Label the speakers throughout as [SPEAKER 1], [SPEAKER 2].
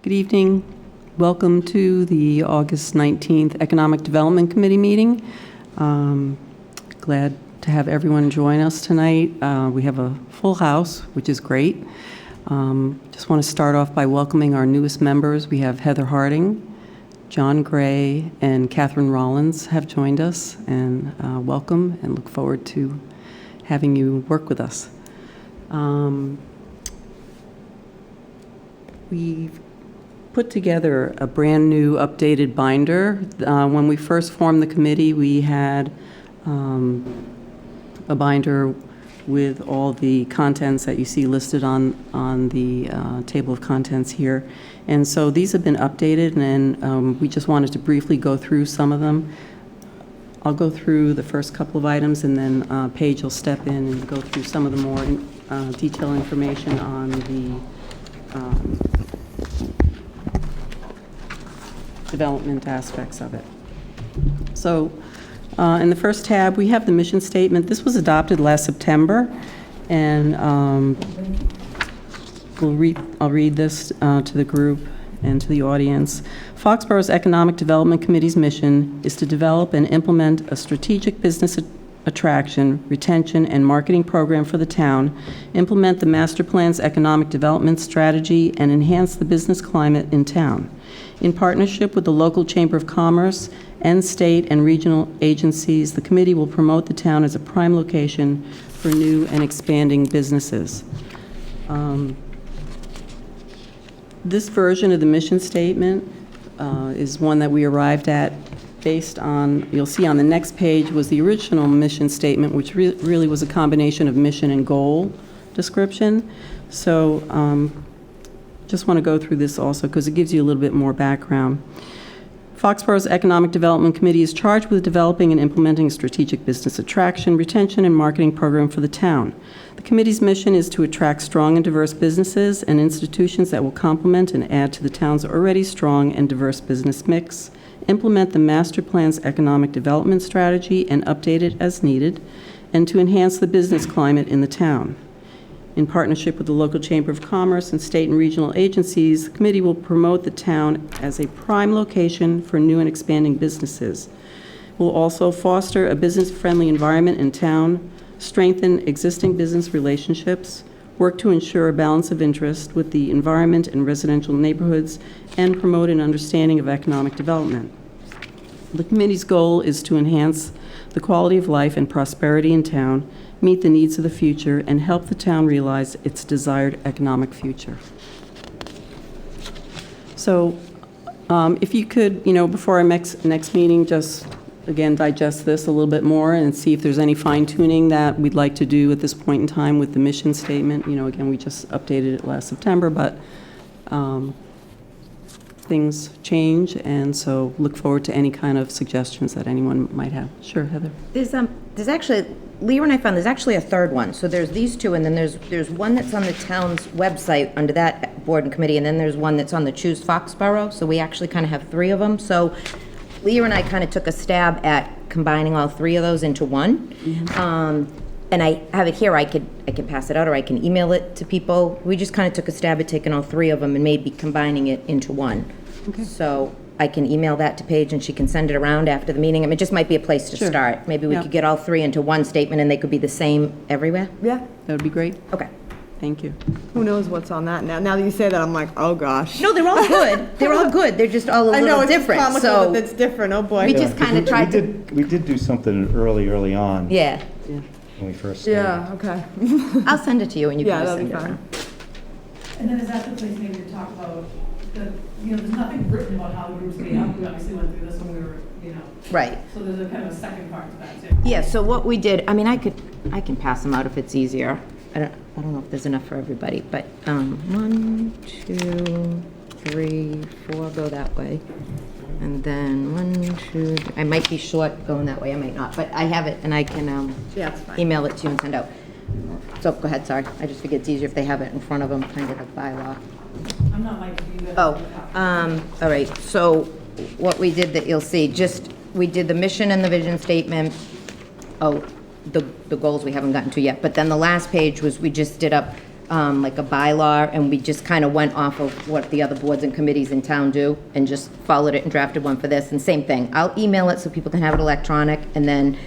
[SPEAKER 1] Good evening. Welcome to the August 19th Economic Development Committee meeting. Glad to have everyone join us tonight. We have a full house, which is great. Just want to start off by welcoming our newest members. We have Heather Harding, John Gray, and Catherine Rollins have joined us, and welcome, and look forward to having you work with us. We've put together a brand new updated binder. When we first formed the committee, we had a binder with all the contents that you see listed on the table of contents here. And so these have been updated, and we just wanted to briefly go through some of them. I'll go through the first couple of items, and then Paige will step in and go through some of the more detailed information on the development aspects of it. So in the first tab, we have the mission statement. This was adopted last September, and I'll read this to the group and to the audience. Foxborough's Economic Development Committee's mission is to develop and implement a strategic business attraction, retention, and marketing program for the town, implement the master plan's economic development strategy, and enhance the business climate in town. In partnership with the local Chamber of Commerce and state and regional agencies, the committee will promote the town as a prime location for new and expanding businesses. This version of the mission statement is one that we arrived at based on, you'll see on the next page, was the original mission statement, which really was a combination of mission and goal description. So just want to go through this also because it gives you a little bit more background. Foxborough's Economic Development Committee is charged with developing and implementing a strategic business attraction, retention, and marketing program for the town. The committee's mission is to attract strong and diverse businesses and institutions that will complement and add to the town's already strong and diverse business mix, implement the master plan's economic development strategy and update it as needed, and to enhance the business climate in the town. In partnership with the local Chamber of Commerce and state and regional agencies, the committee will promote the town as a prime location for new and expanding businesses. We'll also foster a business-friendly environment in town, strengthen existing business relationships, work to ensure a balance of interest with the environment and residential neighborhoods, and promote an understanding of economic development. The committee's goal is to enhance the quality of life and prosperity in town, meet the needs of the future, and help the town realize its desired economic future. So if you could, before our next meeting, just again digest this a little bit more and see if there's any fine-tuning that we'd like to do at this point in time with the mission statement. Again, we just updated it last September, but things change, and so look forward to any kind of suggestions that anyone might have. Sure, Heather.
[SPEAKER 2] There's actually, Leah and I found there's actually a third one. So there's these two, and then there's one that's on the town's website under that board and committee, and then there's one that's on the Choose Foxborough. So we actually kind of have three of them. So Leah and I kind of took a stab at combining all three of those into one. Mm-hmm. And I have it here. I can pass it out, or I can email it to people. We just kind of took a stab at taking all three of them and maybe combining it into one. Okay. So I can email that to Paige, and she can send it around after the meeting. I mean, it just might be a place to start. Maybe we could get all three into one statement, and they could be the same everywhere.
[SPEAKER 3] Yeah.
[SPEAKER 1] That would be great.
[SPEAKER 2] Okay.
[SPEAKER 1] Thank you.
[SPEAKER 3] Who knows what's on that now? Now that you say that, I'm like, oh gosh.
[SPEAKER 2] No, they're all good. They're all good. They're just all a little different.
[SPEAKER 3] I know, it's comical, but it's different. Oh boy.
[SPEAKER 2] We just kind of tried to.
[SPEAKER 4] We did do something early on.
[SPEAKER 2] Yeah.
[SPEAKER 4] When we first started.
[SPEAKER 3] Yeah, okay.
[SPEAKER 2] I'll send it to you, and you can just
[SPEAKER 3] that'll
[SPEAKER 2] send
[SPEAKER 3] be
[SPEAKER 2] it
[SPEAKER 3] fine.
[SPEAKER 2] around.
[SPEAKER 5] And then is that the place maybe to talk about there's nothing written about how the group's made up. We obviously went through this when we were,
[SPEAKER 2] Right.
[SPEAKER 5] So there's a kind of a second part to that too.
[SPEAKER 2] Yeah, so what we did, I mean, I can pass them out if it's easier. I don't know if there's enough for everybody, but 1, 2, 3, 4 go that way. And then 1, 2, I might be short going that way, I might not, but I have it, and I can
[SPEAKER 3] it's fine.
[SPEAKER 2] email it to you and send out. So go ahead, sorry. I just figured it's easier if they have it in front of them, kind of a bylaw.
[SPEAKER 5] I'm not like you guys.
[SPEAKER 2] All right, so what we did that you'll see, we did the mission and the vision statement. Oh, the goals we haven't gotten to yet, but then the last page was we just did up like a bylaw, and we just kind of went off of what the other boards and committees in town do, and just followed it and drafted one for this, and same thing. I'll email it so people can have it electronic, and then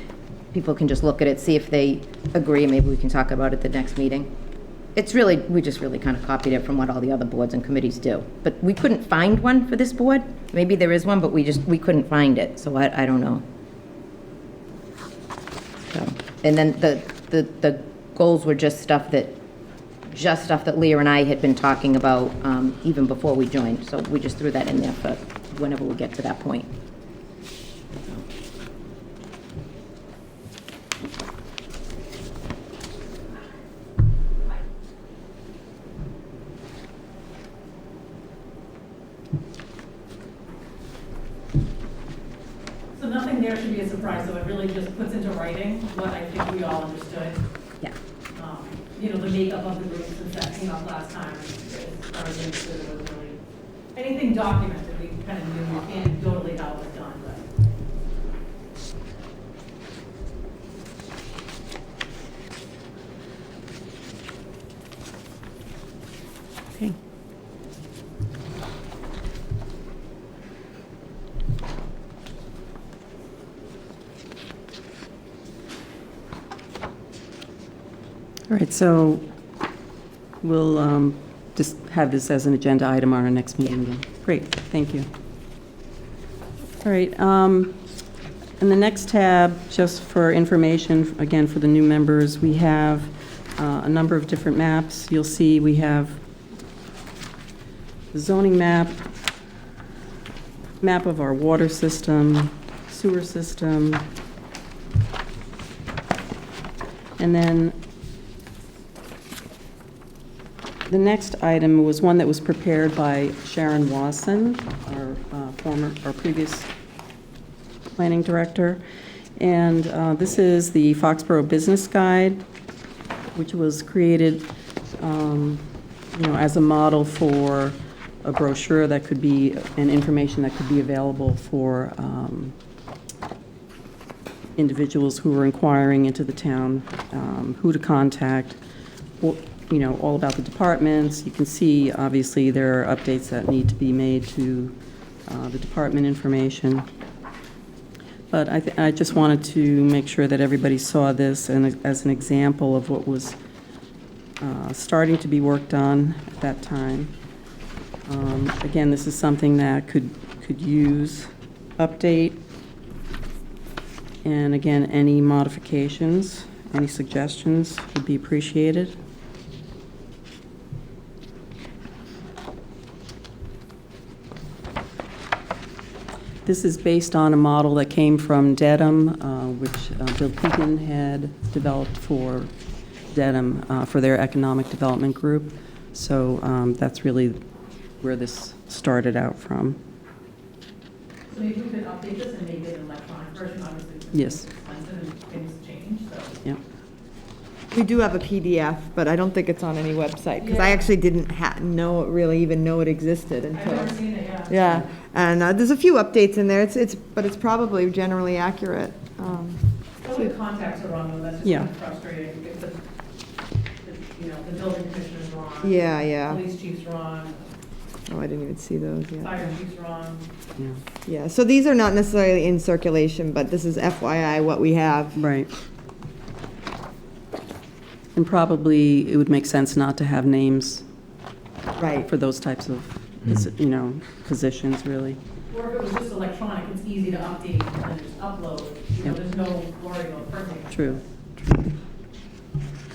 [SPEAKER 2] people can just look at it, see if they agree, maybe we can talk about it at the next meeting. It's really, we just really kind of copied it from what all the other boards and committees do. But we couldn't find one for this board. Maybe there is one, but we couldn't find it, so I don't know. So, and then the goals were just stuff that Leah and I had been talking about even before we joined. So we just threw that in there for whenever we get to that point.
[SPEAKER 5] So nothing there should be a surprise, though. It really just puts into writing what I think we all understood.
[SPEAKER 2] Yeah.
[SPEAKER 5] You know, the makeup of the group, since that came up last time, as far as I understood, it wasn't really, anything documented, we kind of knew totally how it was done, but.
[SPEAKER 1] Okay. All right, so we'll just have this as an agenda item on our next meeting then. Great, thank you. All right, in the next tab, just for information, again, for the new members, we have a number of different maps. You'll see we have the zoning map, map of our water system, sewer system, and then the next item was one that was prepared by Sharon Wasson, our previous planning director. And this is the Foxborough Business Guide, which was created, as a model for a brochure that could be, and information that could be available for individuals who were inquiring into the town, who to contact, all about the departments. You can see, obviously, there are updates that need to be made to the department information. But I just wanted to make sure that everybody saw this and as an example of what was starting to be worked on at that time. Again, this is something that could use update. And again, any modifications, any suggestions would be appreciated. This is based on a model that came from Dedham, which Bill Keegan had developed for Dedham for their economic development group. So that's really where this started out from.
[SPEAKER 5] So maybe we could update this and make it an electronic version, obviously.
[SPEAKER 1] Yes.
[SPEAKER 5] It's expensive and things change, so.
[SPEAKER 1] Yep.
[SPEAKER 3] We do have a PDF, but I don't think it's on any website, because I
[SPEAKER 5] Yeah.
[SPEAKER 3] actually didn't really even know it existed
[SPEAKER 5] I've
[SPEAKER 3] until.
[SPEAKER 5] never seen it, yeah.
[SPEAKER 3] Yeah, and there's a few updates in there, but it's probably generally accurate.
[SPEAKER 5] Some of the contacts are wrong, though, that's just
[SPEAKER 1] Yeah.
[SPEAKER 5] kind of frustrating, if the building commissioner's wrong.
[SPEAKER 3] Yeah.
[SPEAKER 5] Police chief's wrong,
[SPEAKER 3] Oh, I didn't even see those yet.
[SPEAKER 5] fire chief's wrong.
[SPEAKER 1] Yeah.
[SPEAKER 3] Yeah, so these are not necessarily in circulation, but this is FYI what we have.
[SPEAKER 1] Right. And probably it would make sense not to have names
[SPEAKER 3] Right.
[SPEAKER 1] for those types of, positions, really.
[SPEAKER 5] Or if it was just electronic, it's easy to update and then just upload,
[SPEAKER 1] Yep.
[SPEAKER 5] there's no worry about printing.
[SPEAKER 1] True.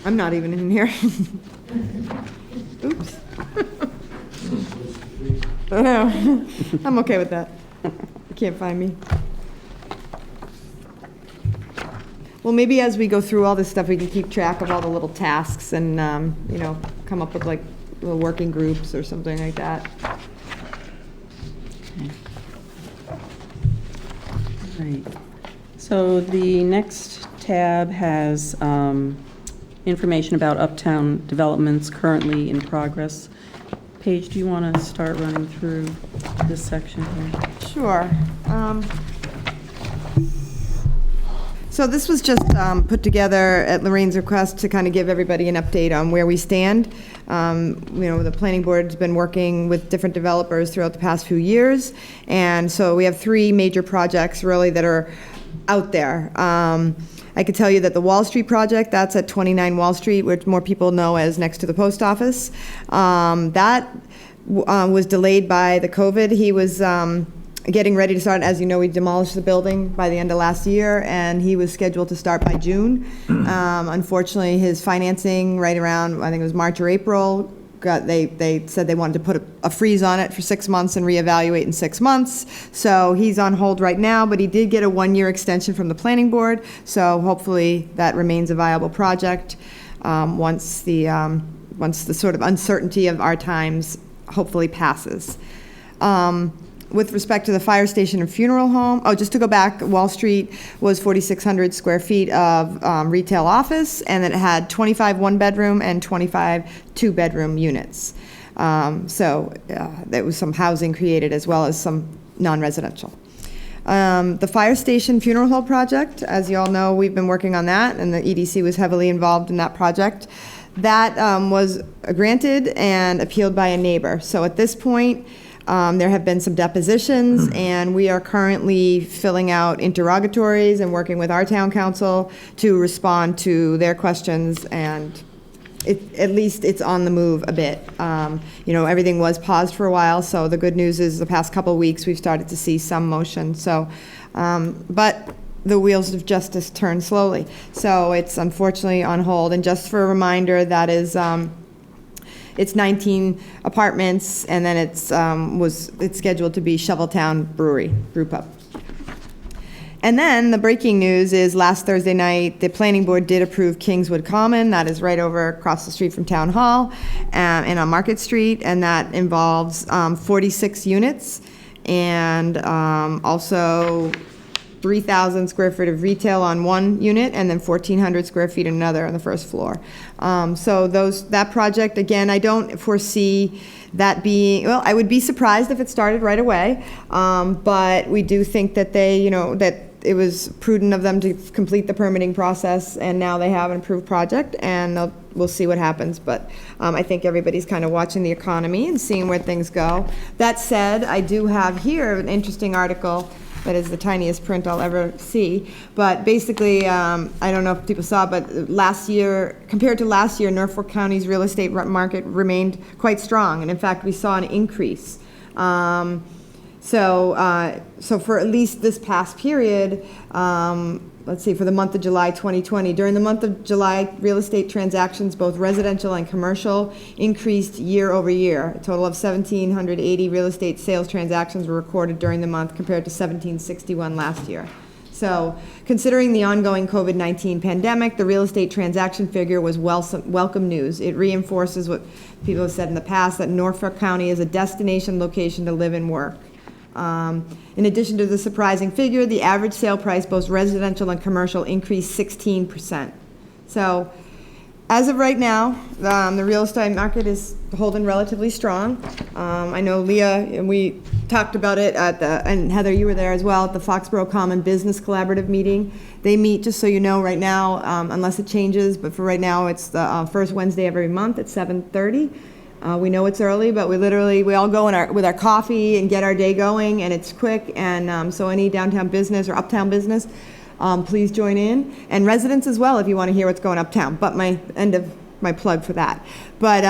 [SPEAKER 3] I'm not even in here. Oops. I know. I'm okay with that. You can't find me. Well, maybe as we go through all this stuff, we can keep track of all the little tasks and, come up with like little working groups or something like that.
[SPEAKER 1] Right. So the next tab has information about Uptown developments currently in progress. Paige, do you want to start running through this section here?
[SPEAKER 3] Sure. So this was just put together at Lorraine's request to kind of give everybody an update on where we stand. The planning board's been working with different developers throughout the past few years, and so we have 3 major projects really that are out there. I could tell you that the Wall Street project, that's at 29 Wall Street, which more people know as next to the post office. That was delayed by the COVID. He was getting ready to start. As you know, we demolished the building by the end of last year, and he was scheduled to start by June. Unfortunately, his financing right around, I think it was March or April, they said they wanted to put a freeze on it for 6 months and reevaluate in 6 months. So he's on hold right now, but he did get a 1-year extension from the planning board. So hopefully that remains a viable project once the sort of uncertainty of our times hopefully passes. With respect to the fire station and funeral home, just to go back, Wall Street was 4,600 square feet of retail office, and it had 25 one-bedroom and 25 two-bedroom units. There was some housing created as well as some non-residential. The fire station funeral home project, as you all know, we've been working on that, and the EDC was heavily involved in that project. That was granted and appealed by a neighbor. So at this point, there have been some depositions, and we are currently filling out interrogatories and working with our town council to respond to their questions, and at least it's on the move a bit. Everything was paused for a while, so the good news is the past couple of weeks we've started to see some motion. So, but the wheels of justice turn slowly. So it's unfortunately on hold. And just for a reminder, that is, it's 19 apartments, and then it's scheduled to be Shoveltown Brewery, brew pub. And then the breaking news is last Thursday night, the planning board did approve Kingswood Common. That is right over across the street from Town Hall and on Market Street, and that involves 46 units and also 3,000 square feet of retail on one unit, and then 1,400 square feet on another on the first floor. So that project, again, I don't foresee that being, well, I would be surprised if it started right away, but we do think that that it was prudent of them to complete the permitting process, and now they have an approved project, and we'll see what happens. But I think everybody's kind of watching the economy and seeing where things go. That said, I do have here an interesting article that is the tiniest print I'll ever see. But basically, I don't know if people saw, but last year, compared to last year, Norfolk County's real estate market remained quite strong. And in fact, we saw an increase. So for at least this past period, let's see, for the month of July 2020, during the month of July, real estate transactions, both residential and commercial, increased year over year. A total of 1,780 real estate sales transactions were recorded during the month compared to 1,761 last year. So considering the ongoing COVID-19 pandemic, the real estate transaction figure was welcome news. It reinforces what people have said in the past, that Norfolk County is a destination location to live and work. In addition to the surprising figure, the average sale price, both residential and commercial, increased 16%. So, as of right now, the real estate market is holding relatively strong. I know Leah, and we talked about it and Heather, you were there as well, at the Foxborough Common Business Collaborative meeting. They meet, just so you know, right now, unless it changes, but for right now, it's the first Wednesday of every month at 7:30. We know it's early, but we all go with our coffee and get our day going, and it's quick. And so any downtown business or uptown business, please join in. And residents as well, if you want to hear what's going uptown. But my end of my plug for that. But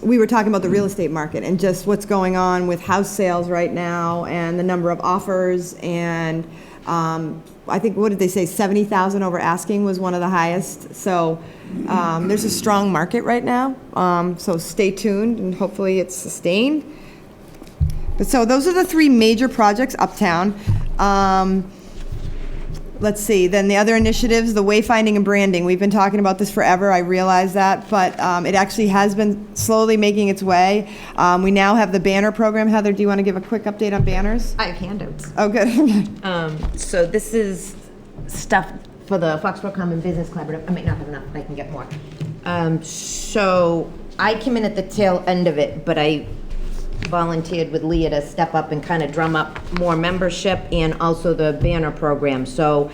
[SPEAKER 3] we were talking about the real estate market and just what's going on with house sales right now and the number of offers. And I think, what did they say, 70,000 over asking was one of the highest. So there's a strong market right now. So stay tuned, and hopefully it's sustained. But so those are the 3 major projects uptown. Let's see, then the other initiatives, the wayfinding and branding. We've been talking about this forever, I realize that, but it actually has been slowly making its way. We now have the banner program. Heather, do you want to give a quick update on banners?
[SPEAKER 2] I have handouts.
[SPEAKER 3] Oh, good.
[SPEAKER 2] So this is stuff for the Foxborough Common Business Collaborative. I might not have enough, but I can get more. So I came in at the tail end of it, but I volunteered with Leah to step up and kind of drum up more membership and also the banner program. So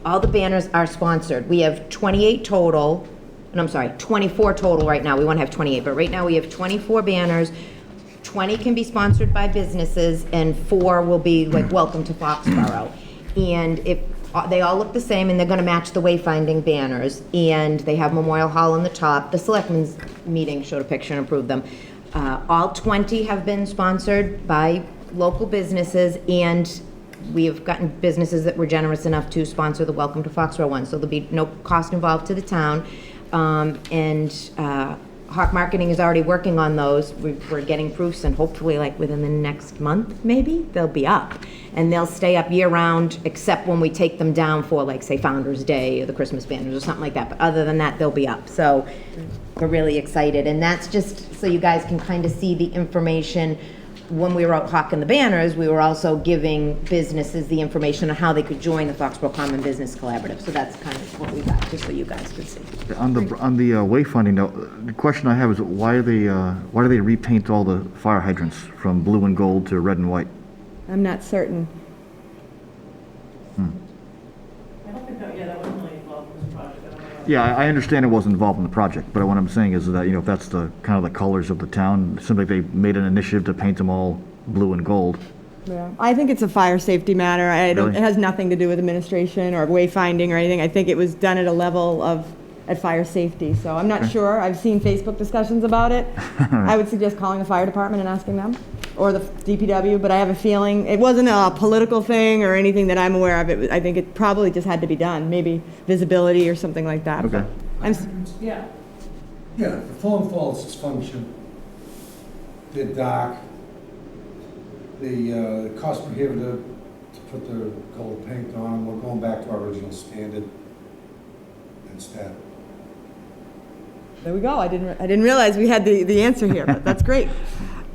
[SPEAKER 2] all the banners are sponsored. We have 28 total, and I'm sorry, 24 total right now. We want to have 28, but right now we have 24 banners. 20 can be sponsored by businesses, and 4 will be like, welcome to Foxborough. And if, they all look the same, and they're gonna match the Wayfinding banners, and they have Memorial Hall on the top. The selectmen's meeting showed a picture and approved them. All 20 have been sponsored by local businesses, and we have gotten businesses that were generous enough to sponsor the Welcome to Foxborough one, so there'll be no cost involved to the town. Hawk Marketing is already working on those. We're getting proofs, and hopefully, like, within the next month, maybe, they'll be up. And they'll stay up year-round, except when we take them down for, like, say, Founder's Day, or the Christmas banners, or something like that. But other than that, they'll be up. So we're really excited. And that's just so you guys can kind of see the information. When we were out hawking the banners, we were also giving businesses the information on how they could join the Foxborough Common Business Collaborative. So that's kind of what we got, just so you guys could see.
[SPEAKER 6] On the wayfinding note, the question I have is why do they repaint all the fire hydrants from blue and gold to red and white?
[SPEAKER 3] I'm not certain.
[SPEAKER 5] I don't think that, that wasn't really involved in this project. I don't know.
[SPEAKER 6] Yeah, I understand it wasn't involved in the project, but what I'm saying is that, if that's the kind of the colors of the town, it seems like they made an initiative to paint them all blue and gold.
[SPEAKER 3] Yeah. I think it's a fire safety matter.
[SPEAKER 6] Really?
[SPEAKER 3] It has nothing to do with administration or wayfinding or anything. I think it was done at a level at fire safety, so I'm not sure. I've seen Facebook discussions about it. I would suggest calling the fire department and asking them, or the DPW, but I have a feeling it wasn't a political thing or anything that I'm aware of. I think it probably just had to be done, maybe visibility or something like that.
[SPEAKER 6] Okay.
[SPEAKER 5] Yeah.
[SPEAKER 7] Yeah, the phone falls function. They're dark. The cost prohibitive to put the gold paint on them. We're going back to our original standard instead.
[SPEAKER 3] There we go. I didn't realize we had the answer here, but that's great.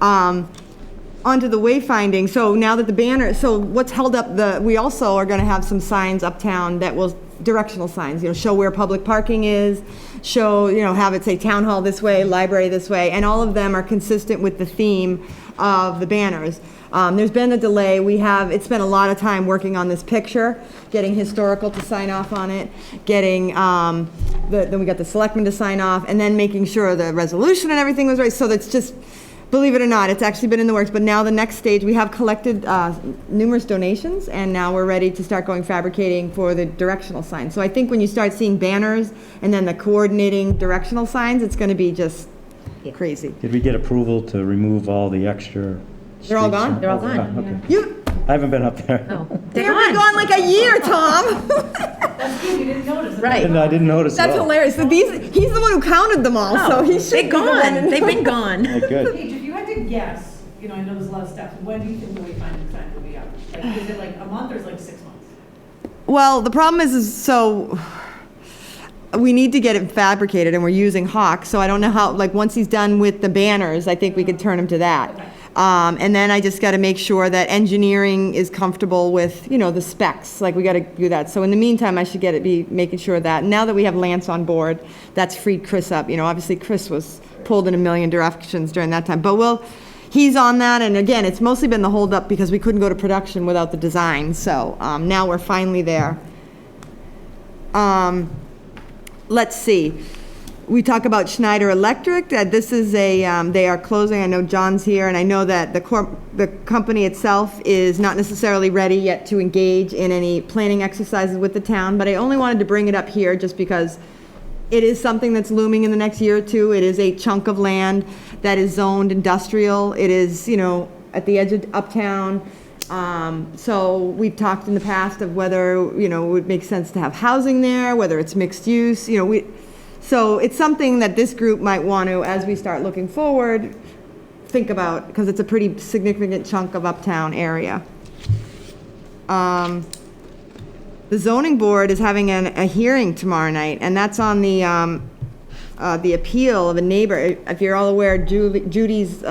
[SPEAKER 3] Onto the wayfinding. So now that the banner, so what's held up we also are going to have some signs uptown that will, directional signs, show where public parking is, show, have it say town hall this way, library this way, and all of them are consistent with the theme of the banners. There's been a delay. It's spent a lot of time working on this picture, getting historical to sign off on it, getting, then we got the selectmen to sign off, and then making sure the resolution and everything was right. So that's just, believe it or not, it's actually been in the works. But now the next stage, we have collected numerous donations, and now we're ready to start going fabricating for the directional signs. So I think when you start seeing banners and then the coordinating directional signs, it's going to be just crazy.
[SPEAKER 4] Did we get approval to remove all the extra?
[SPEAKER 3] They're all gone?
[SPEAKER 2] They're all gone.
[SPEAKER 4] Okay. I haven't been up there.
[SPEAKER 2] Oh,
[SPEAKER 3] They've
[SPEAKER 2] they're
[SPEAKER 3] been
[SPEAKER 2] gone.
[SPEAKER 3] gone like a year, Tom.
[SPEAKER 5] That's good, you didn't notice it.
[SPEAKER 2] Right.
[SPEAKER 4] I didn't notice
[SPEAKER 3] That's
[SPEAKER 4] at all.
[SPEAKER 3] hilarious. So he's the one who counted them all, so he should
[SPEAKER 2] They're
[SPEAKER 3] be the one
[SPEAKER 2] gone.
[SPEAKER 3] in-
[SPEAKER 2] They've been gone.
[SPEAKER 4] Oh, good.
[SPEAKER 5] Paige, if you had to guess, I know there's a lot of steps, when do you think the wayfinding sign will be up? Like, is it like a month or is it like 6 months?
[SPEAKER 3] Well, the problem is so we need to get it fabricated, and we're using Hawk, so I don't know how, once he's done with the banners, I think we could turn him to that.
[SPEAKER 5] Okay.
[SPEAKER 3] And then I just got to make sure that engineering is comfortable with, the specs, we got to do that. So in the meantime, I should be making sure that, now that we have Lance on board, that's freed Chris up. Obviously Chris was pulled in a million directions during that time, but he's on that, and again, it's mostly been the holdup because we couldn't go to production without the design, so now we're finally there. Let's see. We talk about Schneider Electric. This is they are closing. I know John's here, and I know that the company itself is not necessarily ready yet to engage in any planning exercises with the town, but I only wanted to bring it up here just because it is something that's looming in the next year or two. It is a chunk of land that is zoned industrial. It is, at the edge of Uptown. So we've talked in the past of whether, it would make sense to have housing there, whether it's mixed use, so it's something that this group might want to, as we start looking forward, think about, because it's a pretty significant chunk of Uptown area. The zoning board is having a hearing tomorrow night, and that's on the appeal of a neighbor. If you're all aware, Judy's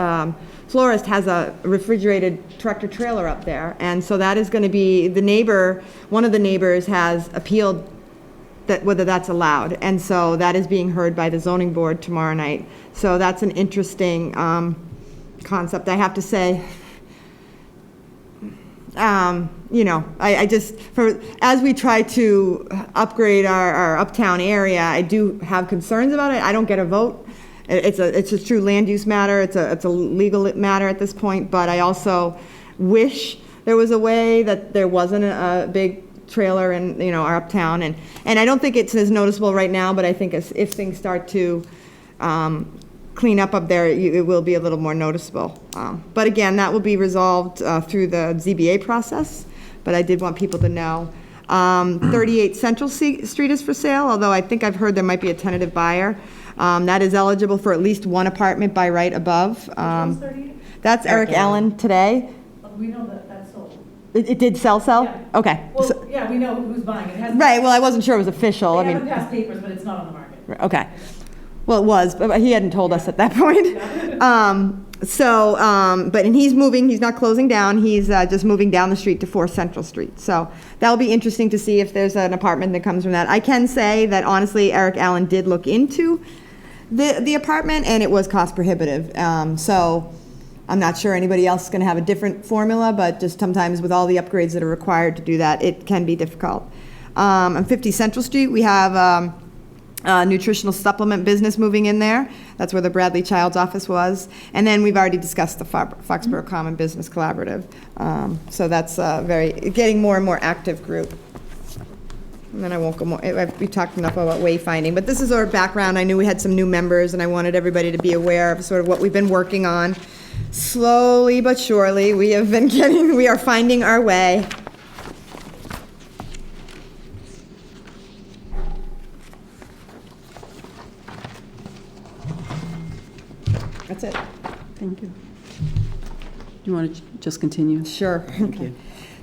[SPEAKER 3] florist has a refrigerated tractor trailer up there, and so that is going to be, one of the neighbors has appealed whether that's allowed, and so that is being heard by the zoning board tomorrow night. So that's an interesting concept. I have to say, I just, as we try to upgrade our Uptown area, I do have concerns about it. I don't get a vote. It's a true land use matter. It's a legal matter at this point, but I also wish there was a way that there wasn't a big trailer in, our Uptown. And I don't think it's as noticeable right now, but I think if things start to clean up there, it will be a little more noticeable. But again, that will be resolved through the ZBA process, but I did want people to know. 38 Central Street is for sale, although I think I've heard there might be a tentative buyer. That is eligible for at least one apartment by right above.
[SPEAKER 5] One's 38?
[SPEAKER 3] That's Eric Allen today.
[SPEAKER 5] We know that that's sold.
[SPEAKER 3] It did sell?
[SPEAKER 5] Yeah.
[SPEAKER 3] Okay.
[SPEAKER 5] Well, yeah, we know who's buying it. It hasn't-
[SPEAKER 3] Right, well, I wasn't sure it was official.
[SPEAKER 5] They haven't passed papers, but it's not on the market.
[SPEAKER 3] Okay. Well, it was, but he hadn't told us at that point. And he's moving, he's not closing down, he's just moving down the street to 4 Central Street. So that'll be interesting to see if there's an apartment that comes from that. I can say that honestly, Eric Allen did look into the apartment, and it was cost prohibitive. So I'm not sure anybody else is going to have a different formula, but just sometimes with all the upgrades that are required to do that, it can be difficult. On 50 Central Street, we have nutritional supplement business moving in there. That's where the Bradley Child's office was. And then we've already discussed the Foxborough Common Business Collaborative. So that's getting more and more active group. And then I won't go more, we talked enough about wayfinding, but this is our background. I knew we had some new members, and I wanted everybody to be aware of sort of what we've been working on. Slowly but surely, we are finding our way. That's it.
[SPEAKER 1] Thank you. You want to just continue?
[SPEAKER 3] Sure. Thank you.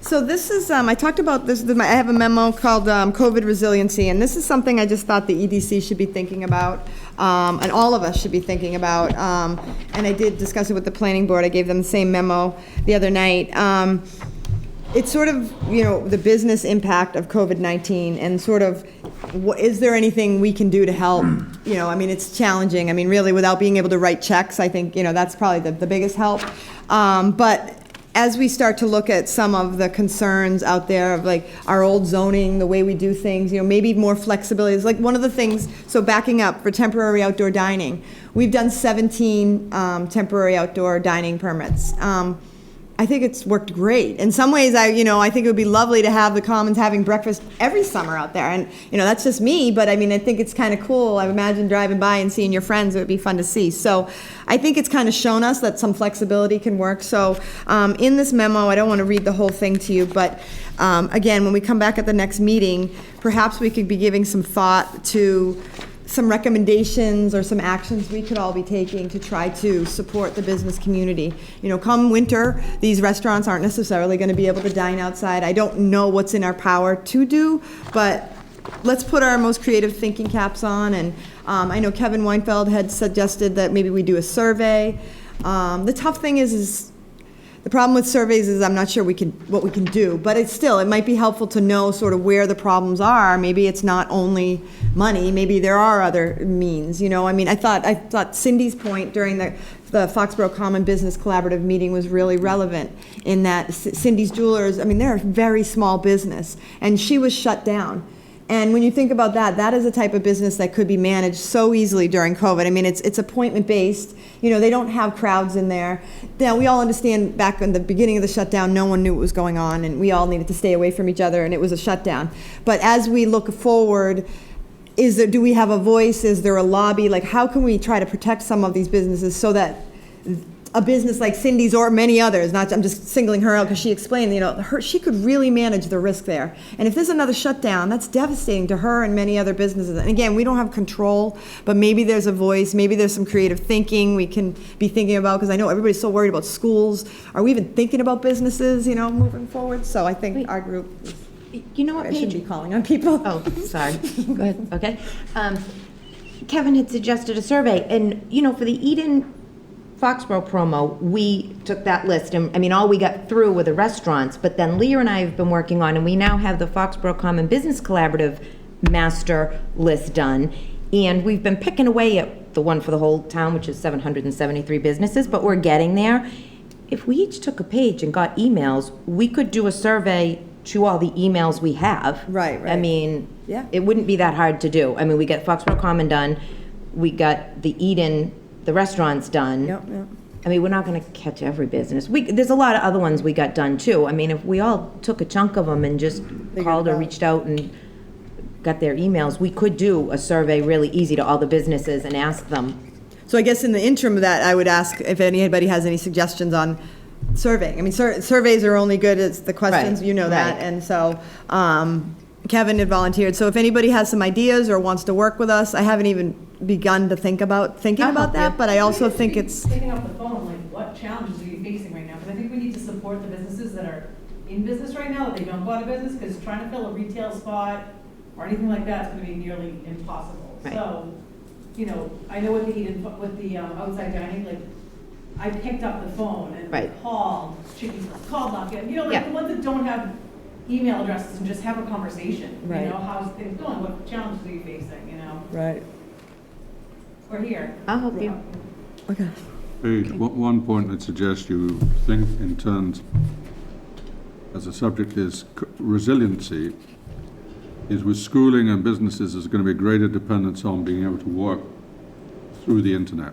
[SPEAKER 3] So this is, I talked about this, I have a memo called COVID Resiliency, and this is something I just thought the EDC should be thinking about, and all of us should be thinking about, and I did discuss it with the planning board. I gave them the same memo the other night. It's sort of, the business impact of COVID-19 and sort of, is there anything we can do to help? It's challenging. Really, without being able to write checks, I think, that's probably the biggest help. But as we start to look at some of the concerns out there of like our old zoning, the way we do things, maybe more flexibility is like one of the things. So backing up for temporary outdoor dining, we've done 17 temporary outdoor dining permits. I think it's worked great. In some ways, I think it would be lovely to have the Commons having breakfast every summer out there. And, that's just me, but I think it's kind of cool. I imagine driving by and seeing your friends, it would be fun to see. So I think it's kind of shown us that some flexibility can work. So in this memo, I don't want to read the whole thing to you, but again, when we come back at the next meeting, perhaps we could be giving some thought to some recommendations or some actions we could all be taking to try to support the business community. Come winter, these restaurants aren't necessarily going to be able to dine outside. I don't know what's in our power to do, but let's put our most creative thinking caps on. And I know Kevin Weinfeld had suggested that maybe we do a survey. The tough thing is the problem with surveys is I'm not sure what we can do, but it might be helpful to know sort of where the problems are. Maybe it's not only money, maybe there are other means, I thought Cindy's point during the Foxborough Common Business Collaborative meeting was really relevant in that Cindy's Jewelers, they're a very small business, and she was shut down. And when you think about that is a type of business that could be managed so easily during COVID. It's appointment-based. They don't have crowds in there. Now, we all understand back in the beginning of the shutdown, no one knew what was going on, and we all needed to stay away from each other, and it was a shutdown. But as we look forward, do we have a voice? Is there a lobby? Like, how can we try to protect some of these businesses so that a business like Cindy's or many others, I'm just singling her out because she explained, she could really manage the risk there. And if there's another shutdown, that's devastating to her and many other businesses. And again, we don't have control, but maybe there's a voice, maybe there's some creative thinking we can be thinking about, because I know everybody's so worried about schools. Are we even thinking about businesses, moving forward? So I think our group,
[SPEAKER 2] You know what,
[SPEAKER 3] I shouldn't be
[SPEAKER 2] Paige?
[SPEAKER 3] calling on people.
[SPEAKER 2] Oh, sorry. Go ahead. Okay. Kevin had suggested a survey, and, for the Eden Foxborough promo, we took that list, and all we got through were the restaurants, but then Leah and I have been working on, and we now have the Foxborough Common Business Collaborative master list done, and we've been picking away at the one for the whole town, which is 773 businesses, but we're getting there. if we each took a page and got emails, we could do a survey to all the emails we have.
[SPEAKER 3] Right,
[SPEAKER 2] I
[SPEAKER 3] right.
[SPEAKER 2] mean,
[SPEAKER 3] Yeah.
[SPEAKER 2] it wouldn't be that hard to do. I mean, we got Foxborough Common done, we got the Eden, the restaurants done.
[SPEAKER 3] Yep, yep.
[SPEAKER 2] I mean, we're not gonna catch every business. There's a lot of other ones we got done too. I mean, if we all took a chunk of them and just called or reached out and got their emails, we could do a survey really easy to all the businesses and ask them.
[SPEAKER 3] So I guess in the interim of that, I would ask if anybody has any suggestions on surveying. I mean, surveys are only good as the questions,
[SPEAKER 2] Right,
[SPEAKER 3] you know that.
[SPEAKER 2] right.
[SPEAKER 3] And so Kevin had volunteered. So if anybody has some ideas or wants to work with us, I haven't even begun to think about
[SPEAKER 2] I'll help
[SPEAKER 3] that,
[SPEAKER 2] you.
[SPEAKER 3] but I also think it's,
[SPEAKER 5] Picking up the phone, like, what challenges are you facing right now? Because I think we need to support the businesses that are in business right now, that they don't go out of business, because trying to fill a retail spot or anything like that is gonna be nearly impossible.
[SPEAKER 2] Right.
[SPEAKER 5] So, you know, I know with the outside dining, like, I picked up the phone and
[SPEAKER 2] Right.
[SPEAKER 5] called Chickies, called Lafayette, you know, like
[SPEAKER 2] Yeah.
[SPEAKER 5] the ones that don't have email addresses and just have a conversation.
[SPEAKER 3] Right.
[SPEAKER 5] You know, how's things going, what challenges are you facing, you know?
[SPEAKER 3] right.
[SPEAKER 5] We're here.
[SPEAKER 2] I'll help you.
[SPEAKER 3] Okay.
[SPEAKER 8] Paige, one point I'd suggest you think in terms, as a subject is resiliency, is with schooling and businesses, there's going to be greater dependence on being able to work through the internet.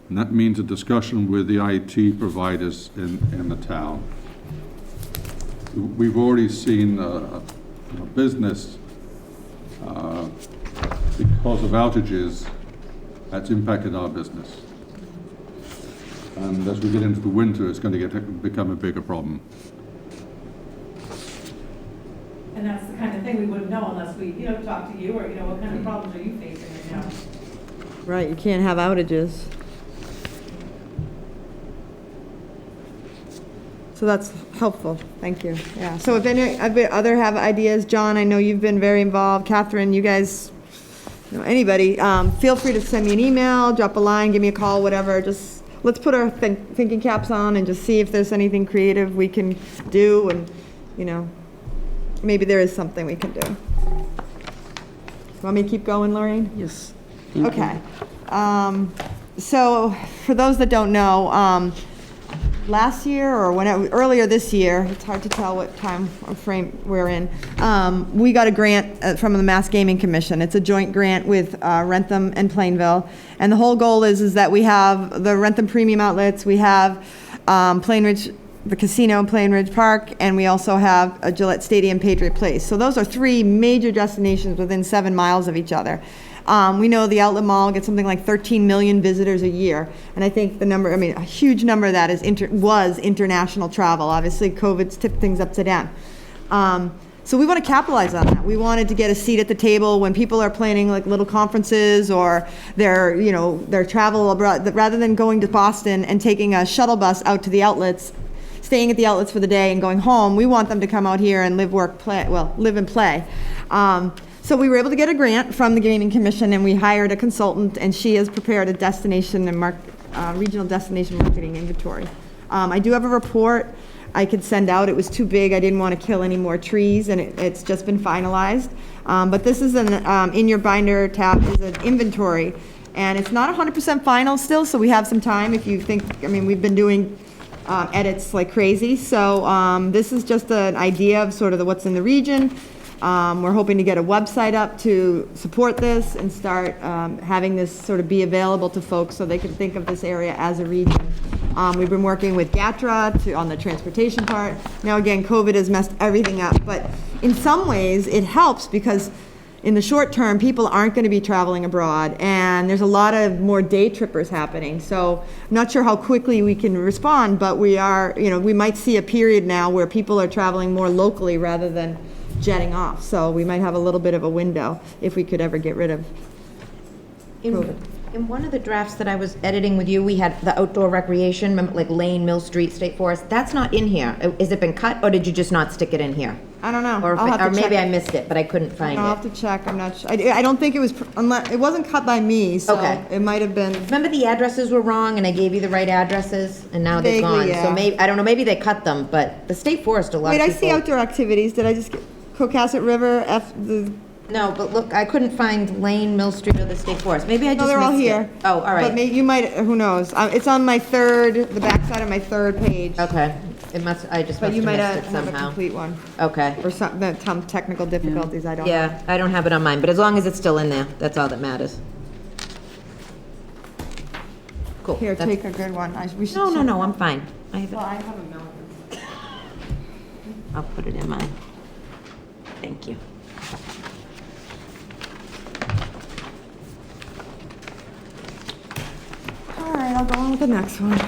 [SPEAKER 8] And that means a discussion with the IT providers in the town. We've already seen a business, because of outages, that's impacted our business. And as we get into the winter, it's going to become a bigger problem.
[SPEAKER 5] And that's the kind of thing we wouldn't know unless we, you know, talk to you, or, you know, what kind of problems are you facing right now?
[SPEAKER 3] Right, you can't have outages. So that's helpful, thank you, yeah. So if any other have ideas, John, I know you've been very involved, Catherine, you guys, you know, anybody, feel free to send me an email, drop a line, give me a call, whatever, just, let's put our thinking caps on and just see if there's anything creative we can do, and, you know, maybe there is something we can do. Want me to keep going, Lorraine?
[SPEAKER 1] Yes. Thank you.
[SPEAKER 3] Okay. So for those that don't know, last year or earlier this year, it's hard to tell what time frame we're in, we got a grant from the Mass Gaming Commission. It's a joint grant with Rentham and Plainville. And the whole goal is that we have the Rentham Premium Outlets, we have Plainridge, the casino in Plainridge Park, and we also have a Gillette Stadium, Patriot Place. So those are three major destinations within 7 miles of each other. We know the outlet mall gets something like 13 million visitors a year. And I think the number, I mean, a huge number of that was international travel. Obviously, COVID's tipped things upside down. So we want to capitalize on that. We wanted to get a seat at the table when people are planning like little conferences or their travel abroad. Rather than going to Boston and taking a shuttle bus out to the outlets, staying at the outlets for the day and going home, we want them to come out here and live and play. So we were able to get a grant from the Gaming Commission, and we hired a consultant, and she has prepared a destination and regional destination marketing inventory. I do have a report I could send out. It was too big. I didn't want to kill any more trees, and it's just been finalized. But this is in your binder tab is an inventory, and it's not 100% final still, so we have some time if you think, I mean, we've been doing edits like crazy. So this is just an idea of sort of what's in the region. We're hoping to get a website up to support this and start having this sort of be available to folks so they can think of this area as a region. We've been working with GATRA on the transportation part. Now again, COVID has messed everything up, but in some ways it helps because in the short term, people aren't going to be traveling abroad, and there's a lot of more day trippers happening. So I'm not sure how quickly we can respond, but we are, we might see a period now where people are traveling more locally rather than jetting off. So we might have a little bit of a window if we could ever get rid of COVID.
[SPEAKER 2] In one of the drafts that I was editing with you, we had the outdoor recreation, remember, like Lane, Mill Street, State Forest. That's not in here. Has it been cut, or did you just not stick it in here?
[SPEAKER 3] I don't know.
[SPEAKER 2] Or,
[SPEAKER 3] I'll have to
[SPEAKER 2] maybe
[SPEAKER 3] check.
[SPEAKER 2] I missed it, but I couldn't find
[SPEAKER 3] I'll
[SPEAKER 2] it.
[SPEAKER 3] have to check. I'm not sure. I don't think it was, unless, it wasn't cut by me, so
[SPEAKER 2] Okay.
[SPEAKER 3] it might have been.
[SPEAKER 2] Remember the addresses were wrong, and I gave you the right addresses, and now they're
[SPEAKER 3] Vaguely,
[SPEAKER 2] gone.
[SPEAKER 3] yeah.
[SPEAKER 2] So maybe, I don't know, maybe they cut them, but the State Forest, a lot
[SPEAKER 3] Wait,
[SPEAKER 2] of
[SPEAKER 3] I
[SPEAKER 2] people.
[SPEAKER 3] see outdoor activities. Did I just get Cohasset River, the
[SPEAKER 2] No, but look, I couldn't find Lane, Mill Street, or the State Forest. Maybe I
[SPEAKER 3] No,
[SPEAKER 2] just
[SPEAKER 3] they're all
[SPEAKER 2] missed it.
[SPEAKER 3] here.
[SPEAKER 2] Oh, all
[SPEAKER 3] But
[SPEAKER 2] right.
[SPEAKER 3] you might, who knows? It's on my the backside of my third page.
[SPEAKER 2] Okay. I just
[SPEAKER 3] But
[SPEAKER 2] must
[SPEAKER 3] you
[SPEAKER 2] have
[SPEAKER 3] might
[SPEAKER 2] missed it
[SPEAKER 3] have a
[SPEAKER 2] somehow.
[SPEAKER 3] complete one.
[SPEAKER 2] Okay.
[SPEAKER 3] Or some technical difficulties, I don't know.
[SPEAKER 2] Yeah, I don't have it on mine, but as long as it's still in there, that's all that matters. Cool.
[SPEAKER 3] Here,
[SPEAKER 2] That's-
[SPEAKER 3] take a good one. We should
[SPEAKER 2] No, I'm fine. I have it.
[SPEAKER 3] Well, I have a million.
[SPEAKER 2] I'll put it in mine. Thank you.
[SPEAKER 3] All right, I'll go on with the next one.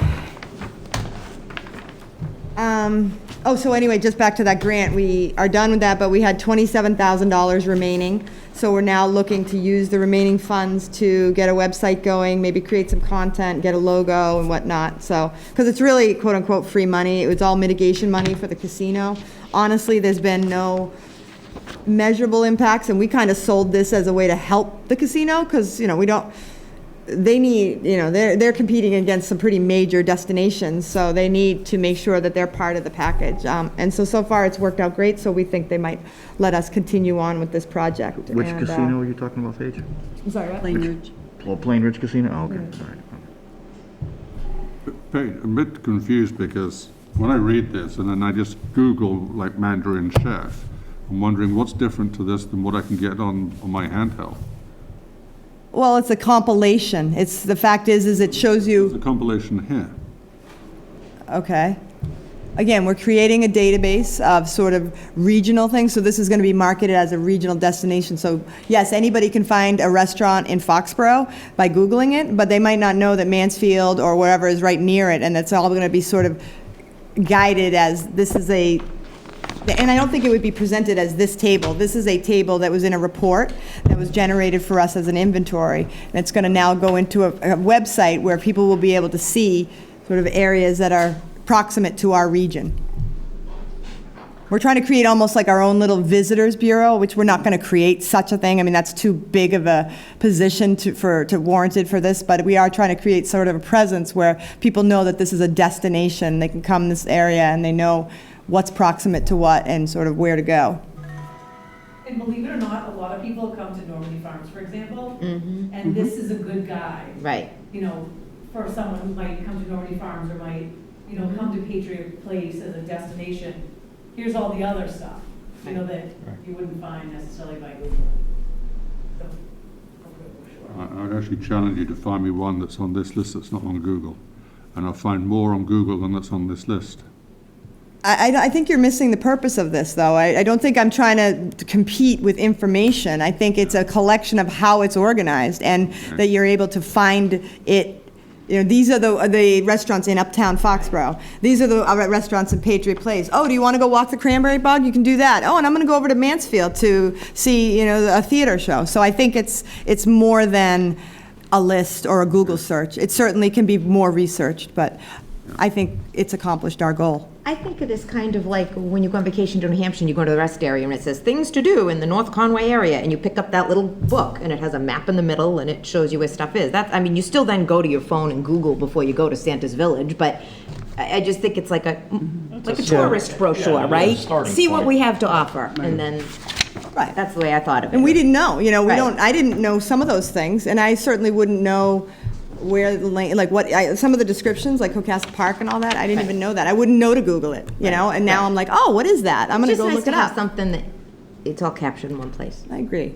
[SPEAKER 3] So anyway, just back to that grant, we are done with that, but we had $27,000 remaining. So we're now looking to use the remaining funds to get a website going, maybe create some content, get a logo and whatnot. So, because it's really quote-unquote free money. It was all mitigation money for the casino. Honestly, there's been no measurable impacts, and we kind of sold this as a way to help the casino, because, we don't, they need, they're competing against some pretty major destinations, so they need to make sure that they're part of the package. And so far, it's worked out great, so we think they might let us continue on with this project.
[SPEAKER 6] Which
[SPEAKER 3] And,
[SPEAKER 6] casino are you talking about, Paige?
[SPEAKER 3] I'm sorry, what?
[SPEAKER 1] Plain Ridge.
[SPEAKER 6] Plain Ridge Casino? Oh, okay, all right.
[SPEAKER 8] Pete, I'm a bit confused because when I read this and then I just Google like Mandarin Chef, I'm wondering what's different to this than what I can get on my handheld.
[SPEAKER 3] Well, it's a compilation. The fact is it shows
[SPEAKER 8] The
[SPEAKER 3] you,
[SPEAKER 8] compilation here.
[SPEAKER 3] okay. Again, we're creating a database of sort of regional things, so this is going to be marketed as a regional destination. So yes, anybody can find a restaurant in Foxborough by Googling it, but they might not know that Mansfield or wherever is right near it, and that's all going to be sort of guided as this is and I don't think it would be presented as this table. This is a table that was in a report that was generated for us as an inventory, and it's going to now go into a website where people will be able to see sort of areas that are proximate to our region. We're trying to create almost like our own little visitors bureau, which we're not going to create such a thing. I mean, that's too big of a position to warranted for this, but we are trying to create sort of a presence where people know that this is a destination. They can come this area and they know what's proximate to what and sort of where to go.
[SPEAKER 5] And believe it or not, a lot of people come to Normandy Farms, for example,
[SPEAKER 2] Mm-hmm.
[SPEAKER 5] and this is a good guide.
[SPEAKER 2] Right.
[SPEAKER 5] For someone who might come to Normandy Farms or might, come to Patriot Place as a destination. Here's all the other stuff, that you wouldn't find necessarily by Google.
[SPEAKER 8] I'd actually challenge you to find me one that's on this list that's not on Google. And I'll find more on Google than that's on this list.
[SPEAKER 3] I think you're missing the purpose of this, though. I don't think I'm trying to compete with information. I think it's a collection of how it's organized and that you're able to find it. These are the restaurants in Uptown Foxborough. These are the restaurants in Patriot Place. Oh, do you want to go walk the Cranberry Bog? You can do that. Oh, and I'm going to go over to Mansfield to see, a theater show. So I think it's more than a list or a Google search. It certainly can be more researched, but I think it's accomplished our goal.
[SPEAKER 2] I think it is kind of like when you go on vacation to New Hampshire and you go to the rest area and it says things to do in the North Conway area, and you pick up that little book and it has a map in the middle and it shows you where stuff is. You still then go to your phone and Google before you go to Santa's Village, but I just think it's like a tourist brochure, right? See what we have to offer, and then,
[SPEAKER 3] Right.
[SPEAKER 2] that's the way I thought of it.
[SPEAKER 3] And we didn't know,
[SPEAKER 2] Right.
[SPEAKER 3] I didn't know some of those things, and I certainly wouldn't know where the lane, some of the descriptions, like Hocasset Park and all that, I didn't
[SPEAKER 2] Right.
[SPEAKER 3] even know that. I wouldn't know to Google it, and now I'm like, oh, what is that? I'm gonna
[SPEAKER 2] It's
[SPEAKER 3] go
[SPEAKER 2] just
[SPEAKER 3] look
[SPEAKER 2] nice
[SPEAKER 3] it
[SPEAKER 2] to have
[SPEAKER 3] up.
[SPEAKER 2] something that it's all captured in one place.
[SPEAKER 3] I agree.